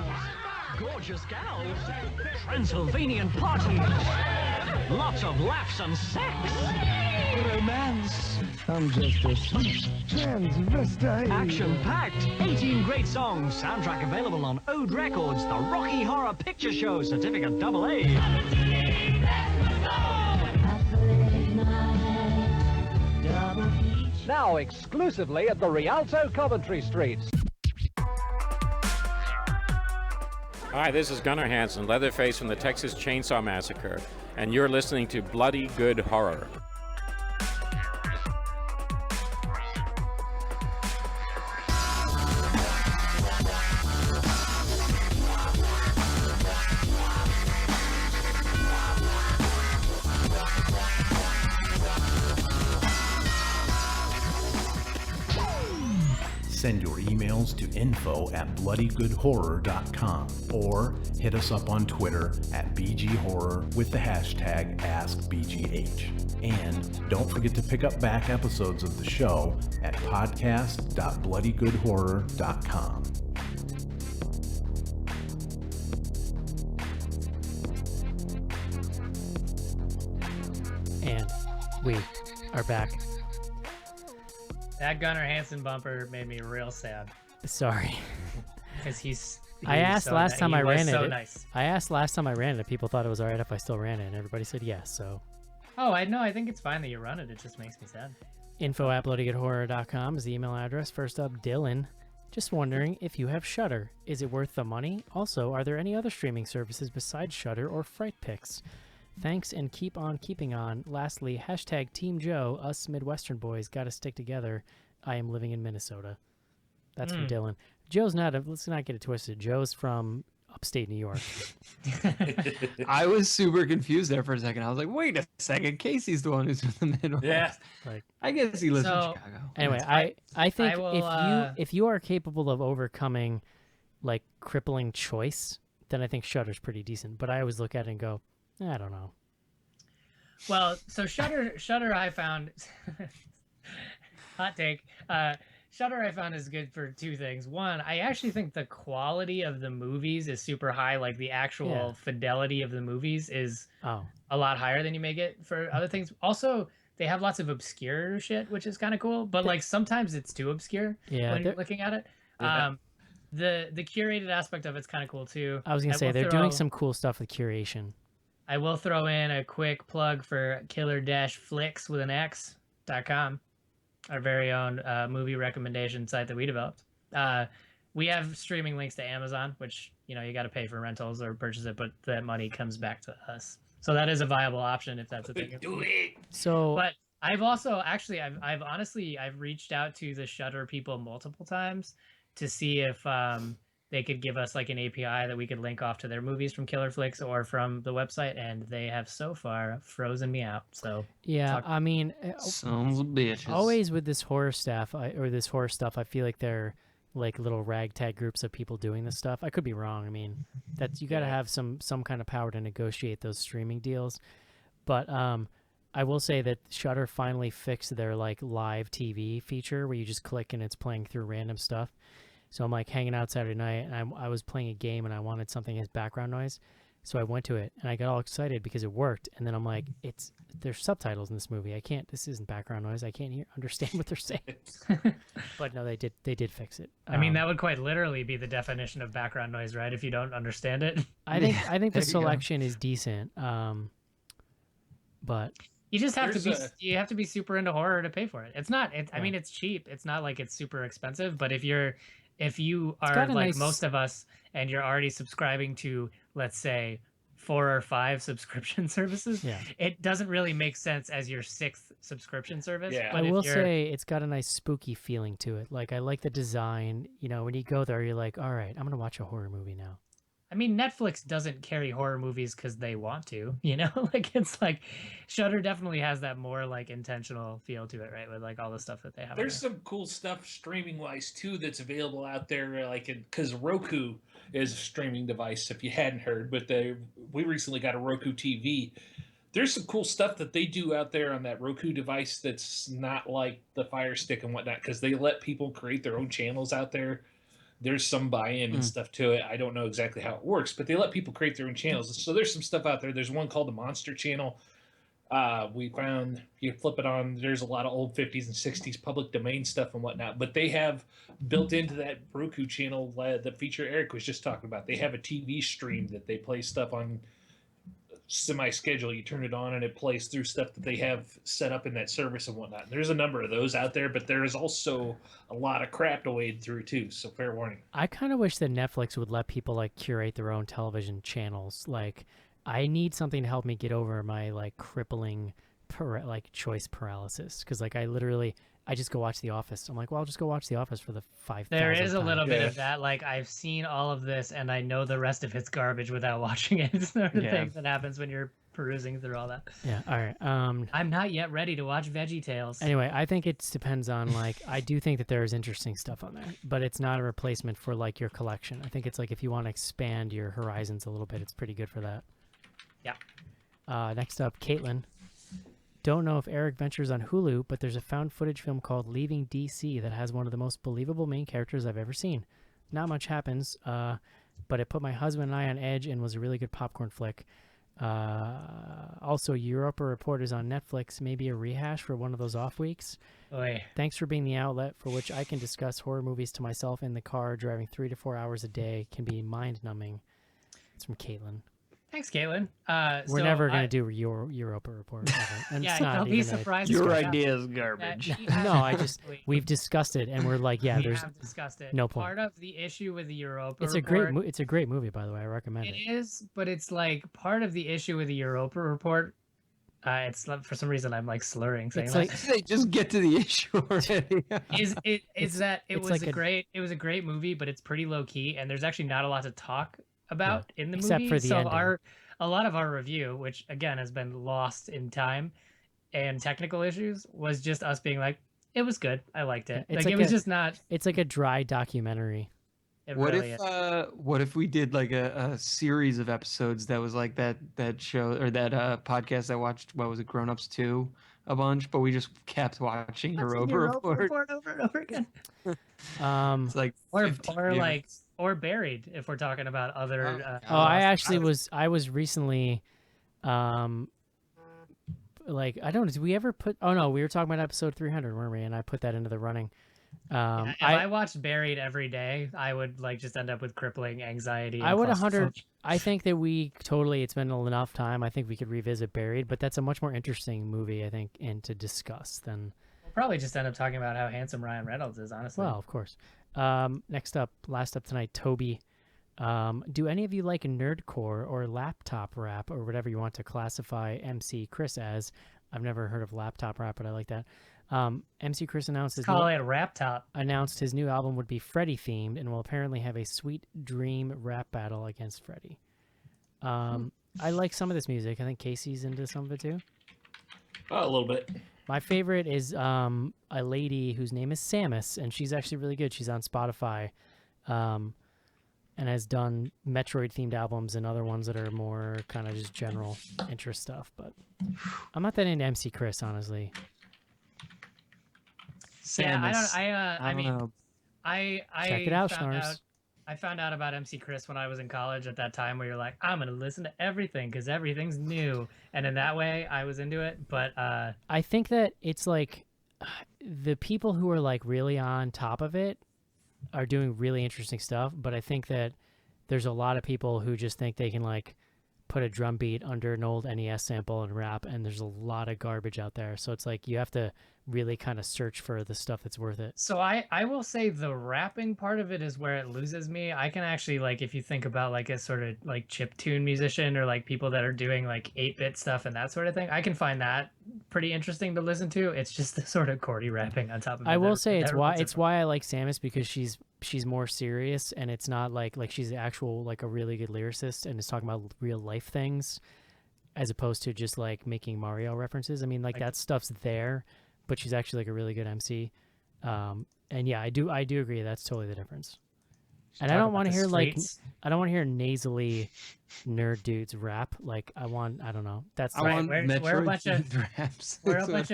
gorgeous gals, Transylvanian parties, lots of laughs and sex, romance, I'm just a transvestite. Action-packed, 18 great songs. Soundtrack available on Ode Records, the Rocky Horror Picture Show, Certificate AA. Now exclusively at the Rialto Coventry Street. Hi, this is Gunnar Hansen, Leatherface from the Texas Chainsaw Massacre, and you're listening to Bloody Good Horror. Send your emails to info@bloodygoodhorror.com or hit us up on Twitter at BGHorror with the hashtag AskBGH. And don't forget to pick up back episodes of the show at podcast.bloodygoodhorror.com. And we are back. That Gunnar Hansen bumper made me real sad Sorry. because he's. I asked last time I ran it. Nice. I asked last time I ran it if people thought it was alright if I still ran it, and everybody said yes. So Oh, I know. I think it's fine that you run it. It just makes me sad. info@bloodygoodhorror.com is the email address. First up, Dylan. Just wondering if you have Shudder. Is it worth the money? Also, are there any other streaming services besides Shudder or FrightPix? Thanks and keep on keeping on. Lastly, hashtag Team Joe, us Midwestern boys gotta stick together. I am living in Minnesota. That's from Dylan. Joe's not, let's not get it twisted. Joe's from upstate New York. I was super confused there for a second. I was like, wait a second, Casey's the one who's in the Midwest. Yeah. Like, I guess he lives in So- Chicago. anyway, I think I will, if you are capable of overcoming like crippling choice, then I think Shudder's pretty decent. But I always look at it and go, I don't know. Well, so Shudder I found hot take. Shudder I found is good for two things. One, I actually think the quality of the movies is super high. Like the actual fidelity of the movies is a lot higher than you may get for other things. Also, they have lots of obscure shit, which is kind of cool. But like sometimes it's too obscure when you're looking at it. Yeah. The curated aspect of it's kind of cool too. I was gonna say they're doing some cool stuff with curation. I will throw in a quick plug for killer-flicks with an X.com, our very own movie recommendation site that we developed. We have streaming links to Amazon, which, you know, you got to pay for rentals or purchase it, but that money comes back to us. So that is a viable option if that's a thing. Do it. So, but I've also actually, I've honestly reached out to the Shudder people multiple times to see if they could give us like an API that we could link off to their movies from Killer Flicks or from the website, and they have so far frozen me out. So yeah, I mean, sons of bitches. Always with this horror stuff, I feel like they're like little ragtag groups of people doing this stuff. I could be wrong. I mean, that you got to have some kind of power to negotiate those streaming deals. But I will say that Shudder finally fixed their like live TV feature where you just click and it's playing through random stuff. So I'm like hanging out Saturday night, and I was playing a game, and I wanted something as background noise. So I went to it, and I got all excited because it worked. And then I'm like, there's subtitles in this movie. This isn't background noise. I can't understand what they're saying. But no, they did fix it. I mean, that would quite literally be the definition of background noise, right? If you don't understand it. I think the selection is decent. But you just have you have to be super into horror to pay for it. It's not. I mean, it's cheap. It's not like it's super expensive. But if you are like most of us and you're already subscribing to, let's say, 4 or 5 subscription services, it doesn't really make sense as your 6th subscription service. Yeah. I will say it's got a nice spooky feeling to it. Like I like the design. You know, when you go there, you're like, all right, I'm gonna watch a horror movie now. I mean, Netflix doesn't carry horror movies because they want to, you know? Like, it's like, Shudder definitely has that more, like, intentional feel to it, right? With, like, all the stuff that they have. There's some cool stuff streaming-wise, too, that's available out there, like, because Roku is a streaming device, if you hadn't heard, but we recently got a Roku TV. There's some cool stuff that they do out there on that Roku device that's not like the Fire Stick and whatnot, because they let people create their own channels out there. There's some buy-in and stuff to it. I don't know exactly how it works, but they let people create their own channels. So there's some stuff out there. There's one called the Monster Channel. We found you flip it on. There's a lot of old 50s and 60s public domain stuff and whatnot, but they have built into that Roku channel, the feature Eric was just talking about. They have a TV stream that they play stuff on semi-schedule. You turn it on and it plays through stuff that they have set up in that service and whatnot. There's a number of those out there, but there is also a lot of crap to wade through too. So fair warning. I kind of wish that Netflix would let people like curate their own television channels. Like, I need something to help me get over my like crippling choice paralysis, because like I just go watch The Office. I'm like, well, I'll just go watch The Office for the 5,000th There is a little bit Yeah. of that. Like, I've seen all of this, and I know the rest of it's garbage without watching it. It's sort of Yeah. things that happens when you're perusing through all that. Yeah. All right. I'm not yet ready to watch Veggie Tales. Anyway, I think it depends on like, I do think that there is interesting stuff on there, but it's not a replacement for like your collection. I think it's like if you want to expand your horizons a little bit, it's pretty good for that. Yeah. Next up, Caitlin. Don't know if Eric ventures on Hulu, but there's a found footage film called Leaving DC that has one of the most believable main characters I've ever seen. Not much happens, but it put my husband and I on edge and was a really good popcorn flick. Also, Europa Report is on Netflix, maybe a rehash for one of those off weeks. Oy. Thanks for being the outlet for which I can discuss horror movies to myself in the car. Driving 3 to 4 hours a day can be mind-numbing. It's from Caitlin. Thanks, Caitlin. We're never going to do your Europa Report. And Yeah, it's not don't be even a- surprised. Your if- idea is garbage. No, we've discussed it, and we're like, yeah, we there's have discussed it. no point. Part of the issue with the Europa It's a Report, great it's a great movie, by the way. I recommend it. It is, but it's like part of the issue with the Europa Report. It's for some reason I'm like slurring saying It's that. like They just get to the issue already. is that it it's was like it was a great movie, but it's pretty low key, and there's actually not a lot to talk about in the Except movie. for the so ending. a lot of our review, which again has been lost in time and technical issues, was just us being like, it was good, I liked it. It's Like, it like was just not. It's like a dry documentary. It What really if is. what if we did like a series of episodes that was like that show or that podcast I watched, what was it, Grown Ups 2 a bunch, but we just kept watching Europa Report. over and over again. It's like Or 15 like minutes. or Buried, if we're talking about other. I was recently, like, I don't know, did we ever put? Oh no, we were talking about episode 300, weren't we? And I put that into the running. If I watched Buried every day, I would like just end up with crippling anxiety. I and would claustrophobia. I think that we totally, it's been enough time. I think we could revisit Buried, but that's a much more interesting movie, I think, and to discuss than. We'll probably just end up talking about how handsome Ryan Reynolds is, honestly. Well, of course. Next up, last up tonight, Toby. Do any of you like nerdcore or laptop rap or whatever you want to classify MC Chris as? I've never heard of laptop rap, but I like that. MC Chris announced his Call it Rap Top. announced his new album would be Freddy themed and will apparently have a Sweet Dream rap battle against Freddy. I like some of this music. I think Casey's into some of it too. A little bit. My favorite is a lady whose name is Samus, and she's actually really good. She's on Spotify, and has done Metroid-themed albums and other ones that are more kind of just general interest stuff. But I'm not that into MC Chris, honestly. Yeah, Samus. I mean, know. I Check it out, found Schnars. I found out about MC Chris when I was in college at that time where you're like, I'm going to listen to everything because everything's new. And in that way, I was into it. But I think that it's like the people who are like really on top of it are doing really interesting stuff. But I think that there's a lot of people who just think they can like put a drum beat under an old NES sample and rap, and there's a lot of garbage out there. So it's like you have to really kind of search for the stuff that's worth it. so I will say the rapping part of it is where it loses me. I can actually, like, if you think about like a sort of like chiptune musician or like people that are doing like 8-bit stuff and that sort of thing, I can find that pretty interesting to listen to. It's just the sort of chordy rapping on top of it. I will that- say that ruins it for why I like Samus, because she's more serious, and it's not like she's actual like a really good lyricist and is talking about real life things as opposed to just like making Mario references. I mean, like that stuff's there, but she's actually like a really good MC. And yeah, I do agree that's totally the difference. And I talk don't about want to the hear streets. I don't want to hear nasally nerd dudes rap. Like I don't know. That's I want we're a Metroid bunch of- themed raps. We're a That's bunch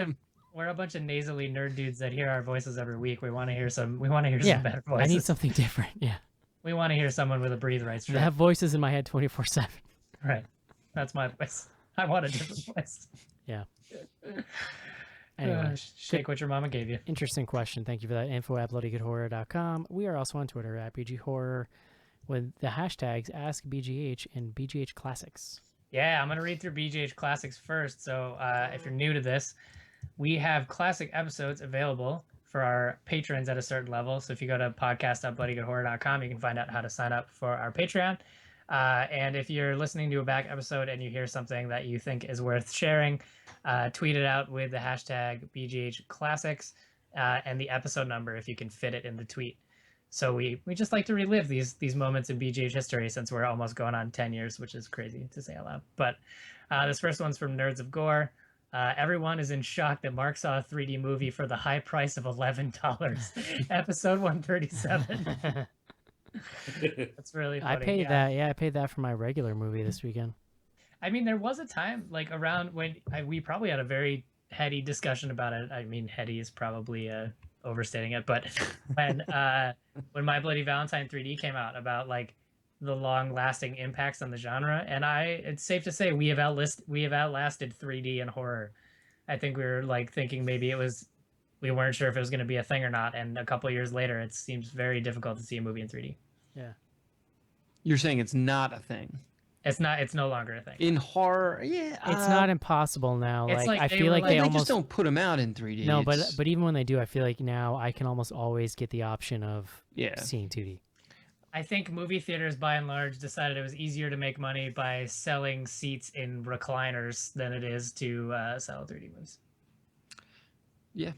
what- of nasally nerd dudes that hear our voices every week. We want to hear some yeah. better I voices. need something different. Yeah, We want to hear someone with a breathe right I strip. have voices in my head 24/7. Right. That's my voice. I want a different place. Yeah. Anyway, shake what your mama gave you. Interesting question. Thank you for that. info@bloodygoodhorror.com. We are also on Twitter at BG Horror with the hashtags AskBGH and BGH Classics. Yeah, I'm going to read through BGH Classics first. So if you're new to this, we have classic episodes available for our patrons at a certain level. So if you go to podcast.bloodygoodhorror.com, you can find out how to sign up for our Patreon. And if you're listening to a back episode and you hear something that you think is worth sharing, tweet it out with the hashtag BGH Classics and the episode number if you can fit it in the tweet. So we just like to relive these moments in BGH history since we're almost going on 10 years, which is crazy to say out loud. But this first one's from Nerds of Gore. Everyone is in shock that Mark saw a 3D movie for the high price of $11. Episode 137. That's really funny. I paid that. Yeah, I paid that for my regular movie this weekend. I mean, there was a time like around when we probably had a very heady discussion about it. I mean, heady is probably overstating it, but when My Bloody Valentine 3D came out, about like the long-lasting impacts on the genre, and it's safe to say we have outlasted 3D in horror. I think we were like thinking maybe we weren't sure if it was going to be a thing or not, and a couple of years later, it seems very difficult to see a movie in 3D. Yeah. You're saying it's not a thing. It's not. It's no longer a thing. In horror, yeah. It's not impossible now. It's Like I they feel were like like- they They almost just don't put them out in 3D. no, It's- but even when they do, I feel like now I can almost always get the option of Yeah. seeing 2D. I think movie theaters, by and large, decided it was easier to make money by selling seats in recliners than it is to sell 3D movies. Yeah.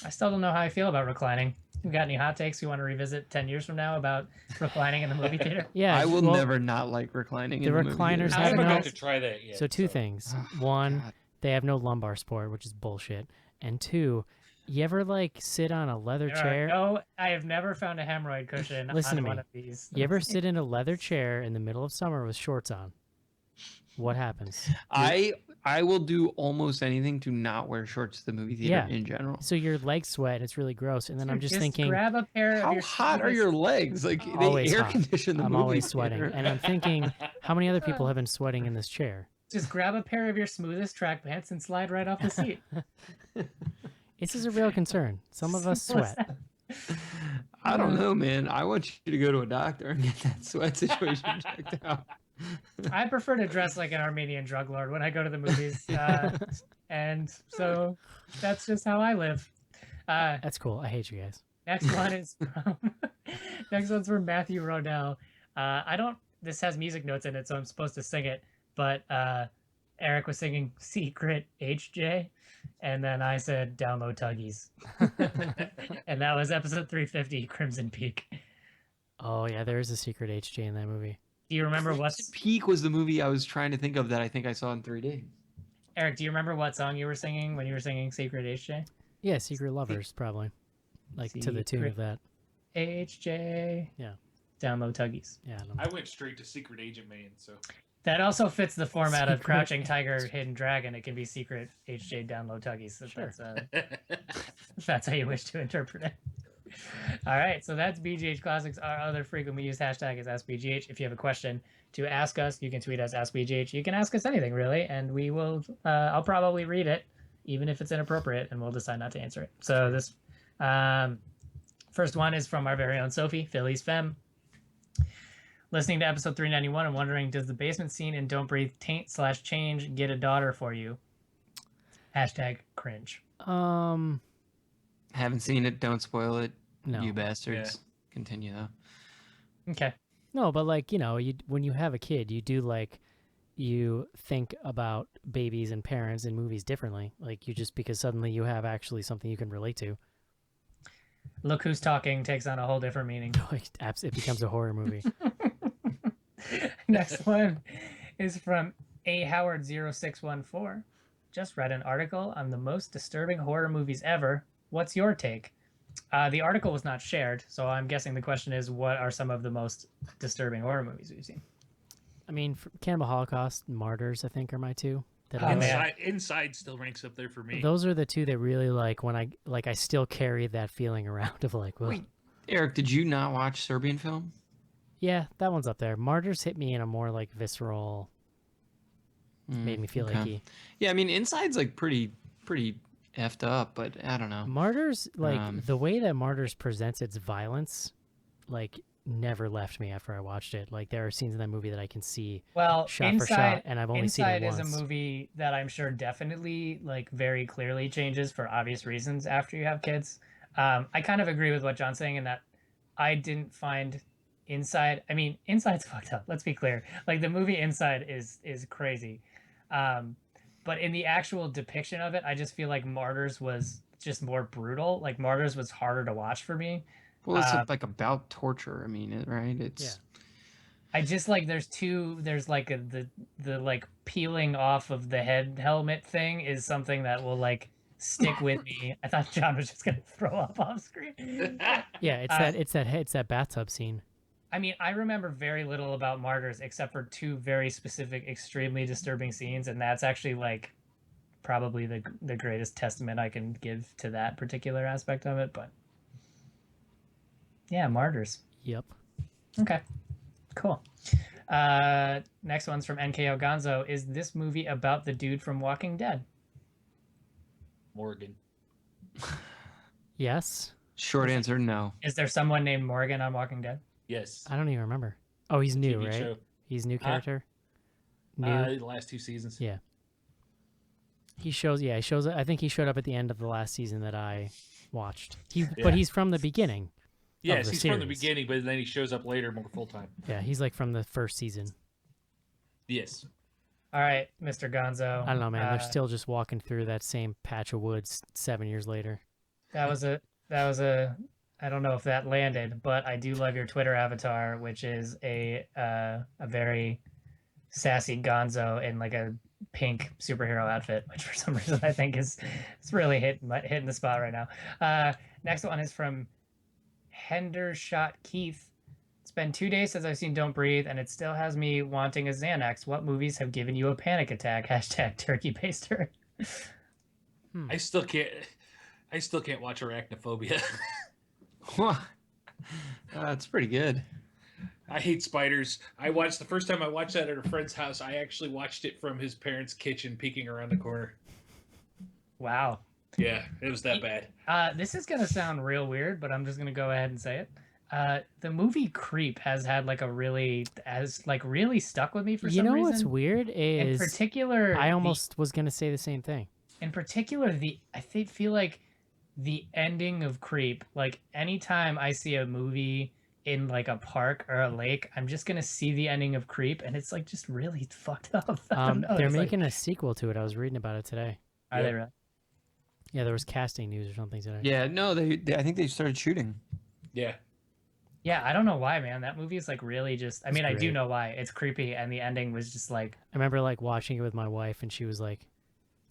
I still don't know how I feel about reclining. You got any hot takes you want to revisit 10 years from now about reclining in the movie theater? Yeah, I will well, never not like reclining. the in movie recliners theaters. I have haven't no- got to try that yet. So two things. One, they have no lumbar support, which is bullshit. And two, you ever like sit on a leather chair? No, I have never found a hemorrhoid cushion Listen on to one me. of these. You ever sit in a leather chair in the middle of summer with shorts on? What happens? I will do almost anything to not wear shorts to the movie theater Yeah. in general. So your legs sweat, and it's really gross. And then I'm just thinking, grab a pair of How your hot are smoothest- your legs? Like they always air hot. condition the I'm movie always sweating. theater. And I'm thinking, how many other people have been sweating in this chair? Just grab a pair of your smoothest track pants and slide right off the seat. This is a real concern. Some of us Simple as sweat. that. I don't know, man. I want you to go to a doctor and get that sweat situation checked out. I prefer to dress like an Armenian drug lord when I go to the movies, and so that's just how I live. That's cool. I hate you guys. Next one is from next one's from Matthew Rodell. This has music notes in it, so I'm supposed to sing it, but Eric was singing Secret HJ, and then I said Download Tuggies. And that was episode 350, Crimson Peak. Oh yeah, there is a secret HJ in that movie. Do you remember what's Peak was the movie I was trying to think of that I think I saw in 3D. Eric, do you remember what song you were singing when you were singing Secret HJ? Yeah, Secret Lovers probably, like to the tune of that. HJ. Yeah. Download Tuggies. Yeah. I don't know. I went straight to Secret Agent Man, so That also fits the format of Secret Crouching Tiger, Hidden Dragon. It can be Secret HJ Download Tuggies. So Sure. if that's how you wish to interpret it. All right, so that's BGH Classics. Our other frequently used hashtag is AskBGH. If you have a question to ask us, you can tweet us AskBGH. You can ask us anything really, and we will. I'll probably read it, even if it's inappropriate, and we'll decide not to answer it. So this first one is from our very own Sophie, Philly's Femme. Listening to episode 391 and wondering, does the basement scene in Don't Breathe Taint/Change get a daughter for you? Hashtag cringe. Haven't seen it. Don't spoil it. No. You bastards. Continue though. Okay. No, but like, you know, when you have a kid, you think about babies and parents and movies differently. Like because suddenly you have actually something you can relate to. Look Who's Talking takes on a whole different meaning. It becomes a horror movie. Next one is from A Howard 0614. Just read an article on the most disturbing horror movies ever. What's your take? The article was not shared, so I'm guessing the question is, what are some of the most disturbing horror movies we've seen? I mean, Cannibal Holocaust, Martyrs, I think are my two. That Oh, I- man. Inside still ranks up there for me. Those are the two that really when I still carry that feeling around of like, well, Wait, Eric, did you not watch Serbian film? yeah, that one's up there. Martyrs hit me in a more like visceral, Made me feel icky. Yeah, I mean, Inside's like pretty effed up, but I don't know. Martyrs, like the way that Martyrs presents its violence, like never left me after I watched it. Like there are scenes in that movie that I can see shot for shot, and I've only seen it once. Inside is a movie that I'm sure definitely like very clearly changes for obvious reasons after you have kids. I kind of agree with what John's saying in that I didn't find Inside. I mean, Inside's fucked up. Let's be clear. Like the movie Inside is crazy. But in the actual depiction of it, I just feel like Martyrs was just more brutal. Like Martyrs was harder to watch for me. Well, it's like about torture. I mean, right? It's. I just like there's like the like peeling off of the head helmet thing is something that will like stick with me. I thought John was just gonna throw up off screen. Yeah, it's that bathtub scene. I mean, I remember very little about Martyrs except for two very specific, extremely disturbing scenes, and that's actually like probably the greatest testament I can give to that particular aspect of it. But yeah, Martyrs. Yep. Okay. Cool. Next one's from NKO Gonzo. Is this movie about the dude from Walking Dead? Morgan. Yes. Short answer, no. Is there someone named Morgan on Walking Dead? Yes. I don't even remember. Oh, he's new, TV right? show. He's new character. The last 2 seasons. Yeah. He shows. Yeah, he shows. I think he showed up at the end of the last season that I watched. But he's from the beginning. Yes, he's from the beginning, but then he shows up later more full time. Yeah, he's like from the first season. Yes. All right, Mr. Gonzo. I don't know, man. They're still just walking through that same patch of woods 7 years later. That was a. I don't know if that landed, but I do love your Twitter avatar, which is a very sassy Gonzo in like a pink superhero outfit, which for some reason I think is really hitting the spot right now. Next one is from Hendershot Keith. It's been 2 days since I've seen Don't Breathe, and it still has me wanting a Xanax. What movies have given you a panic attack? # turkey baster. I still can't watch Arachnophobia. That's pretty good. I hate spiders. The first time I watched that at a friend's house, I actually watched it from his parents' kitchen peeking around the corner. Wow. Yeah, it was that bad. This is going to sound real weird, but I'm just going to go ahead and say it. The movie Creep has had like really stuck with me for some reason. You know what's weird is in particular, I almost was going to say the same thing. In particular, I feel like the ending of Creep, like anytime I see a movie in like a park or a lake, I'm just gonna see the ending of Creep, and it's like just really fucked up. They're making a sequel to it. I was reading about it today. Are they really? Yeah, there was casting news or something today. Yeah, no, they I think they started shooting. Yeah. Yeah, I don't know why, man. That movie is like really just. I mean, I do great. know why. It's creepy, and the ending was just like. I remember like watching it with my wife, and she was like,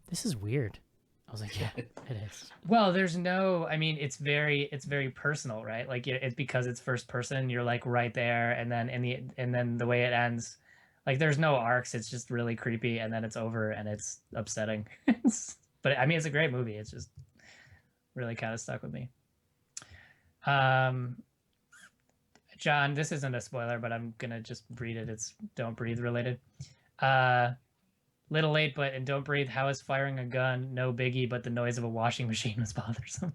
"This is weird." I was like, "Yeah, it is." Well, there's no. I mean, it's very personal, right? Like it's because it's first person. You're like right there, and then the way it ends, like there's no arcs. It's just really creepy, and then it's over, and it's upsetting. But I mean, it's a great movie. It's just really kind of stuck with me. John, this isn't a spoiler, but I'm gonna just read it. It's Don't Breathe related. Little late, but in Don't Breathe, how is firing a gun no biggie, but the noise of a washing machine was bothersome?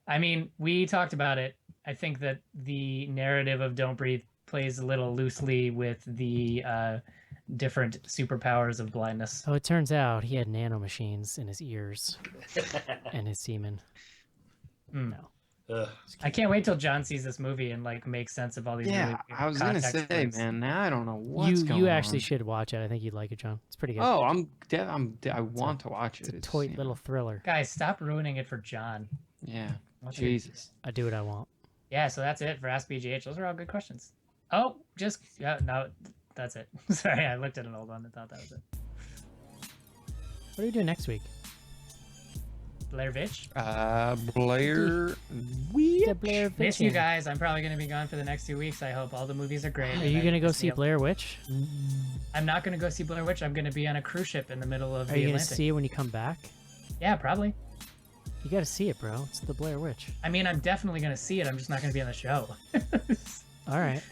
I mean, we talked about it. I think that the narrative of Don't Breathe plays a little loosely with the different superpowers of blindness. Oh, it turns out he had nanomachines in his ears and his semen. No. I can't wait till John sees this movie and like makes sense of all these. Yeah, really I was gonna say, words. man. Now I don't know what's going on. You actually should watch it. I think you'd like it, John. It's pretty good. Oh, I want to watch it. It's a toy little thriller. Guys, stop ruining it for John. Yeah. Jesus. I do what I want. Yeah, so that's it for Ask BGH. Those are all good questions. Oh, no, that's it. Sorry, I looked at an old one and thought that was it. What are you doing next week? Blair Vitch? Blair Witch. Miss you guys. I'm probably going to be gone for the next 2 weeks. I hope all the movies are great. Are you going to go see Blair Witch? I'm not going to go see Blair Witch. I'm going to be on a cruise ship in the middle of the Atlantic. Are you going to see it when you come back? Yeah, probably. You got to see it, bro. It's the Blair Witch. I mean, I'm definitely going to see it. I'm just not going to be on the show. All right.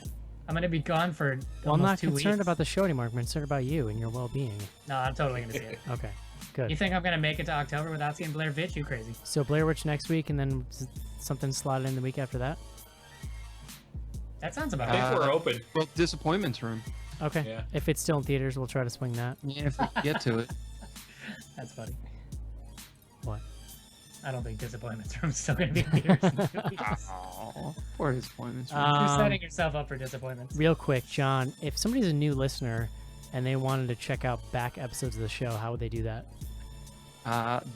I'm gonna be gone for Well, I'm almost not 2 concerned weeks. about the show anymore. I'm concerned about you and your well-being. No, I'm totally gonna see it. Okay, good. You think I'm gonna make it to October without seeing Blair Witch? You crazy? So Blair Witch next week, and then something slotted in the week after that? That sounds about I think right. we're open. Well, Disappointments Room. Okay. Yeah. If it's still in theaters, we'll try to swing that. Yeah, if we can get to it. That's funny. What? I don't think Disappointments Room's still gonna be in theaters in 2 weeks. Oh, poor Disappointments Room. You're setting yourself up for disappointments. Real quick, John, if somebody's a new listener and they wanted to check out back episodes of the show, how would they do that?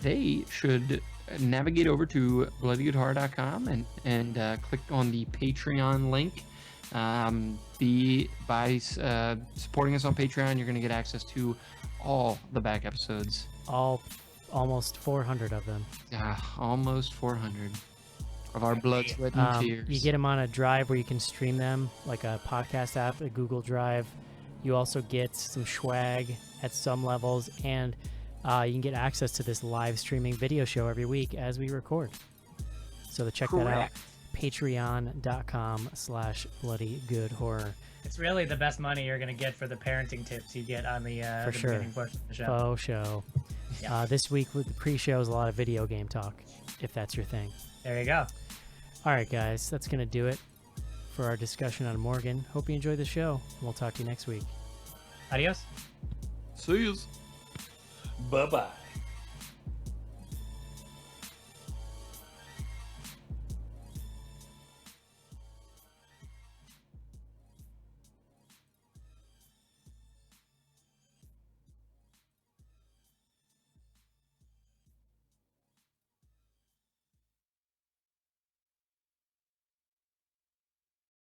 They should navigate over to bloodygoodhorror.com and click on the Patreon link. By supporting us on Patreon, you're going to get access to all the back episodes. Almost 400 of them. Almost 400 of our blood, sweat, and tears. You get them on a drive where you can stream them, like a podcast app, a Google Drive. You also get some swag at some levels, and you can get access to this live streaming video show every week as we record. So to check that out, patreon.com/bloodygoodhorror. It's really the best money you're gonna get for the parenting tips you get on the, For the sure. beginning portion of the show. Faux show. Yeah. This week with the pre-show is a lot of video game talk, if that's your thing. There you go. All right, guys, that's going to do it for our discussion on Morgan. Hope you enjoyed the show, and we'll talk to you next week. Adios. See you. Bye-bye.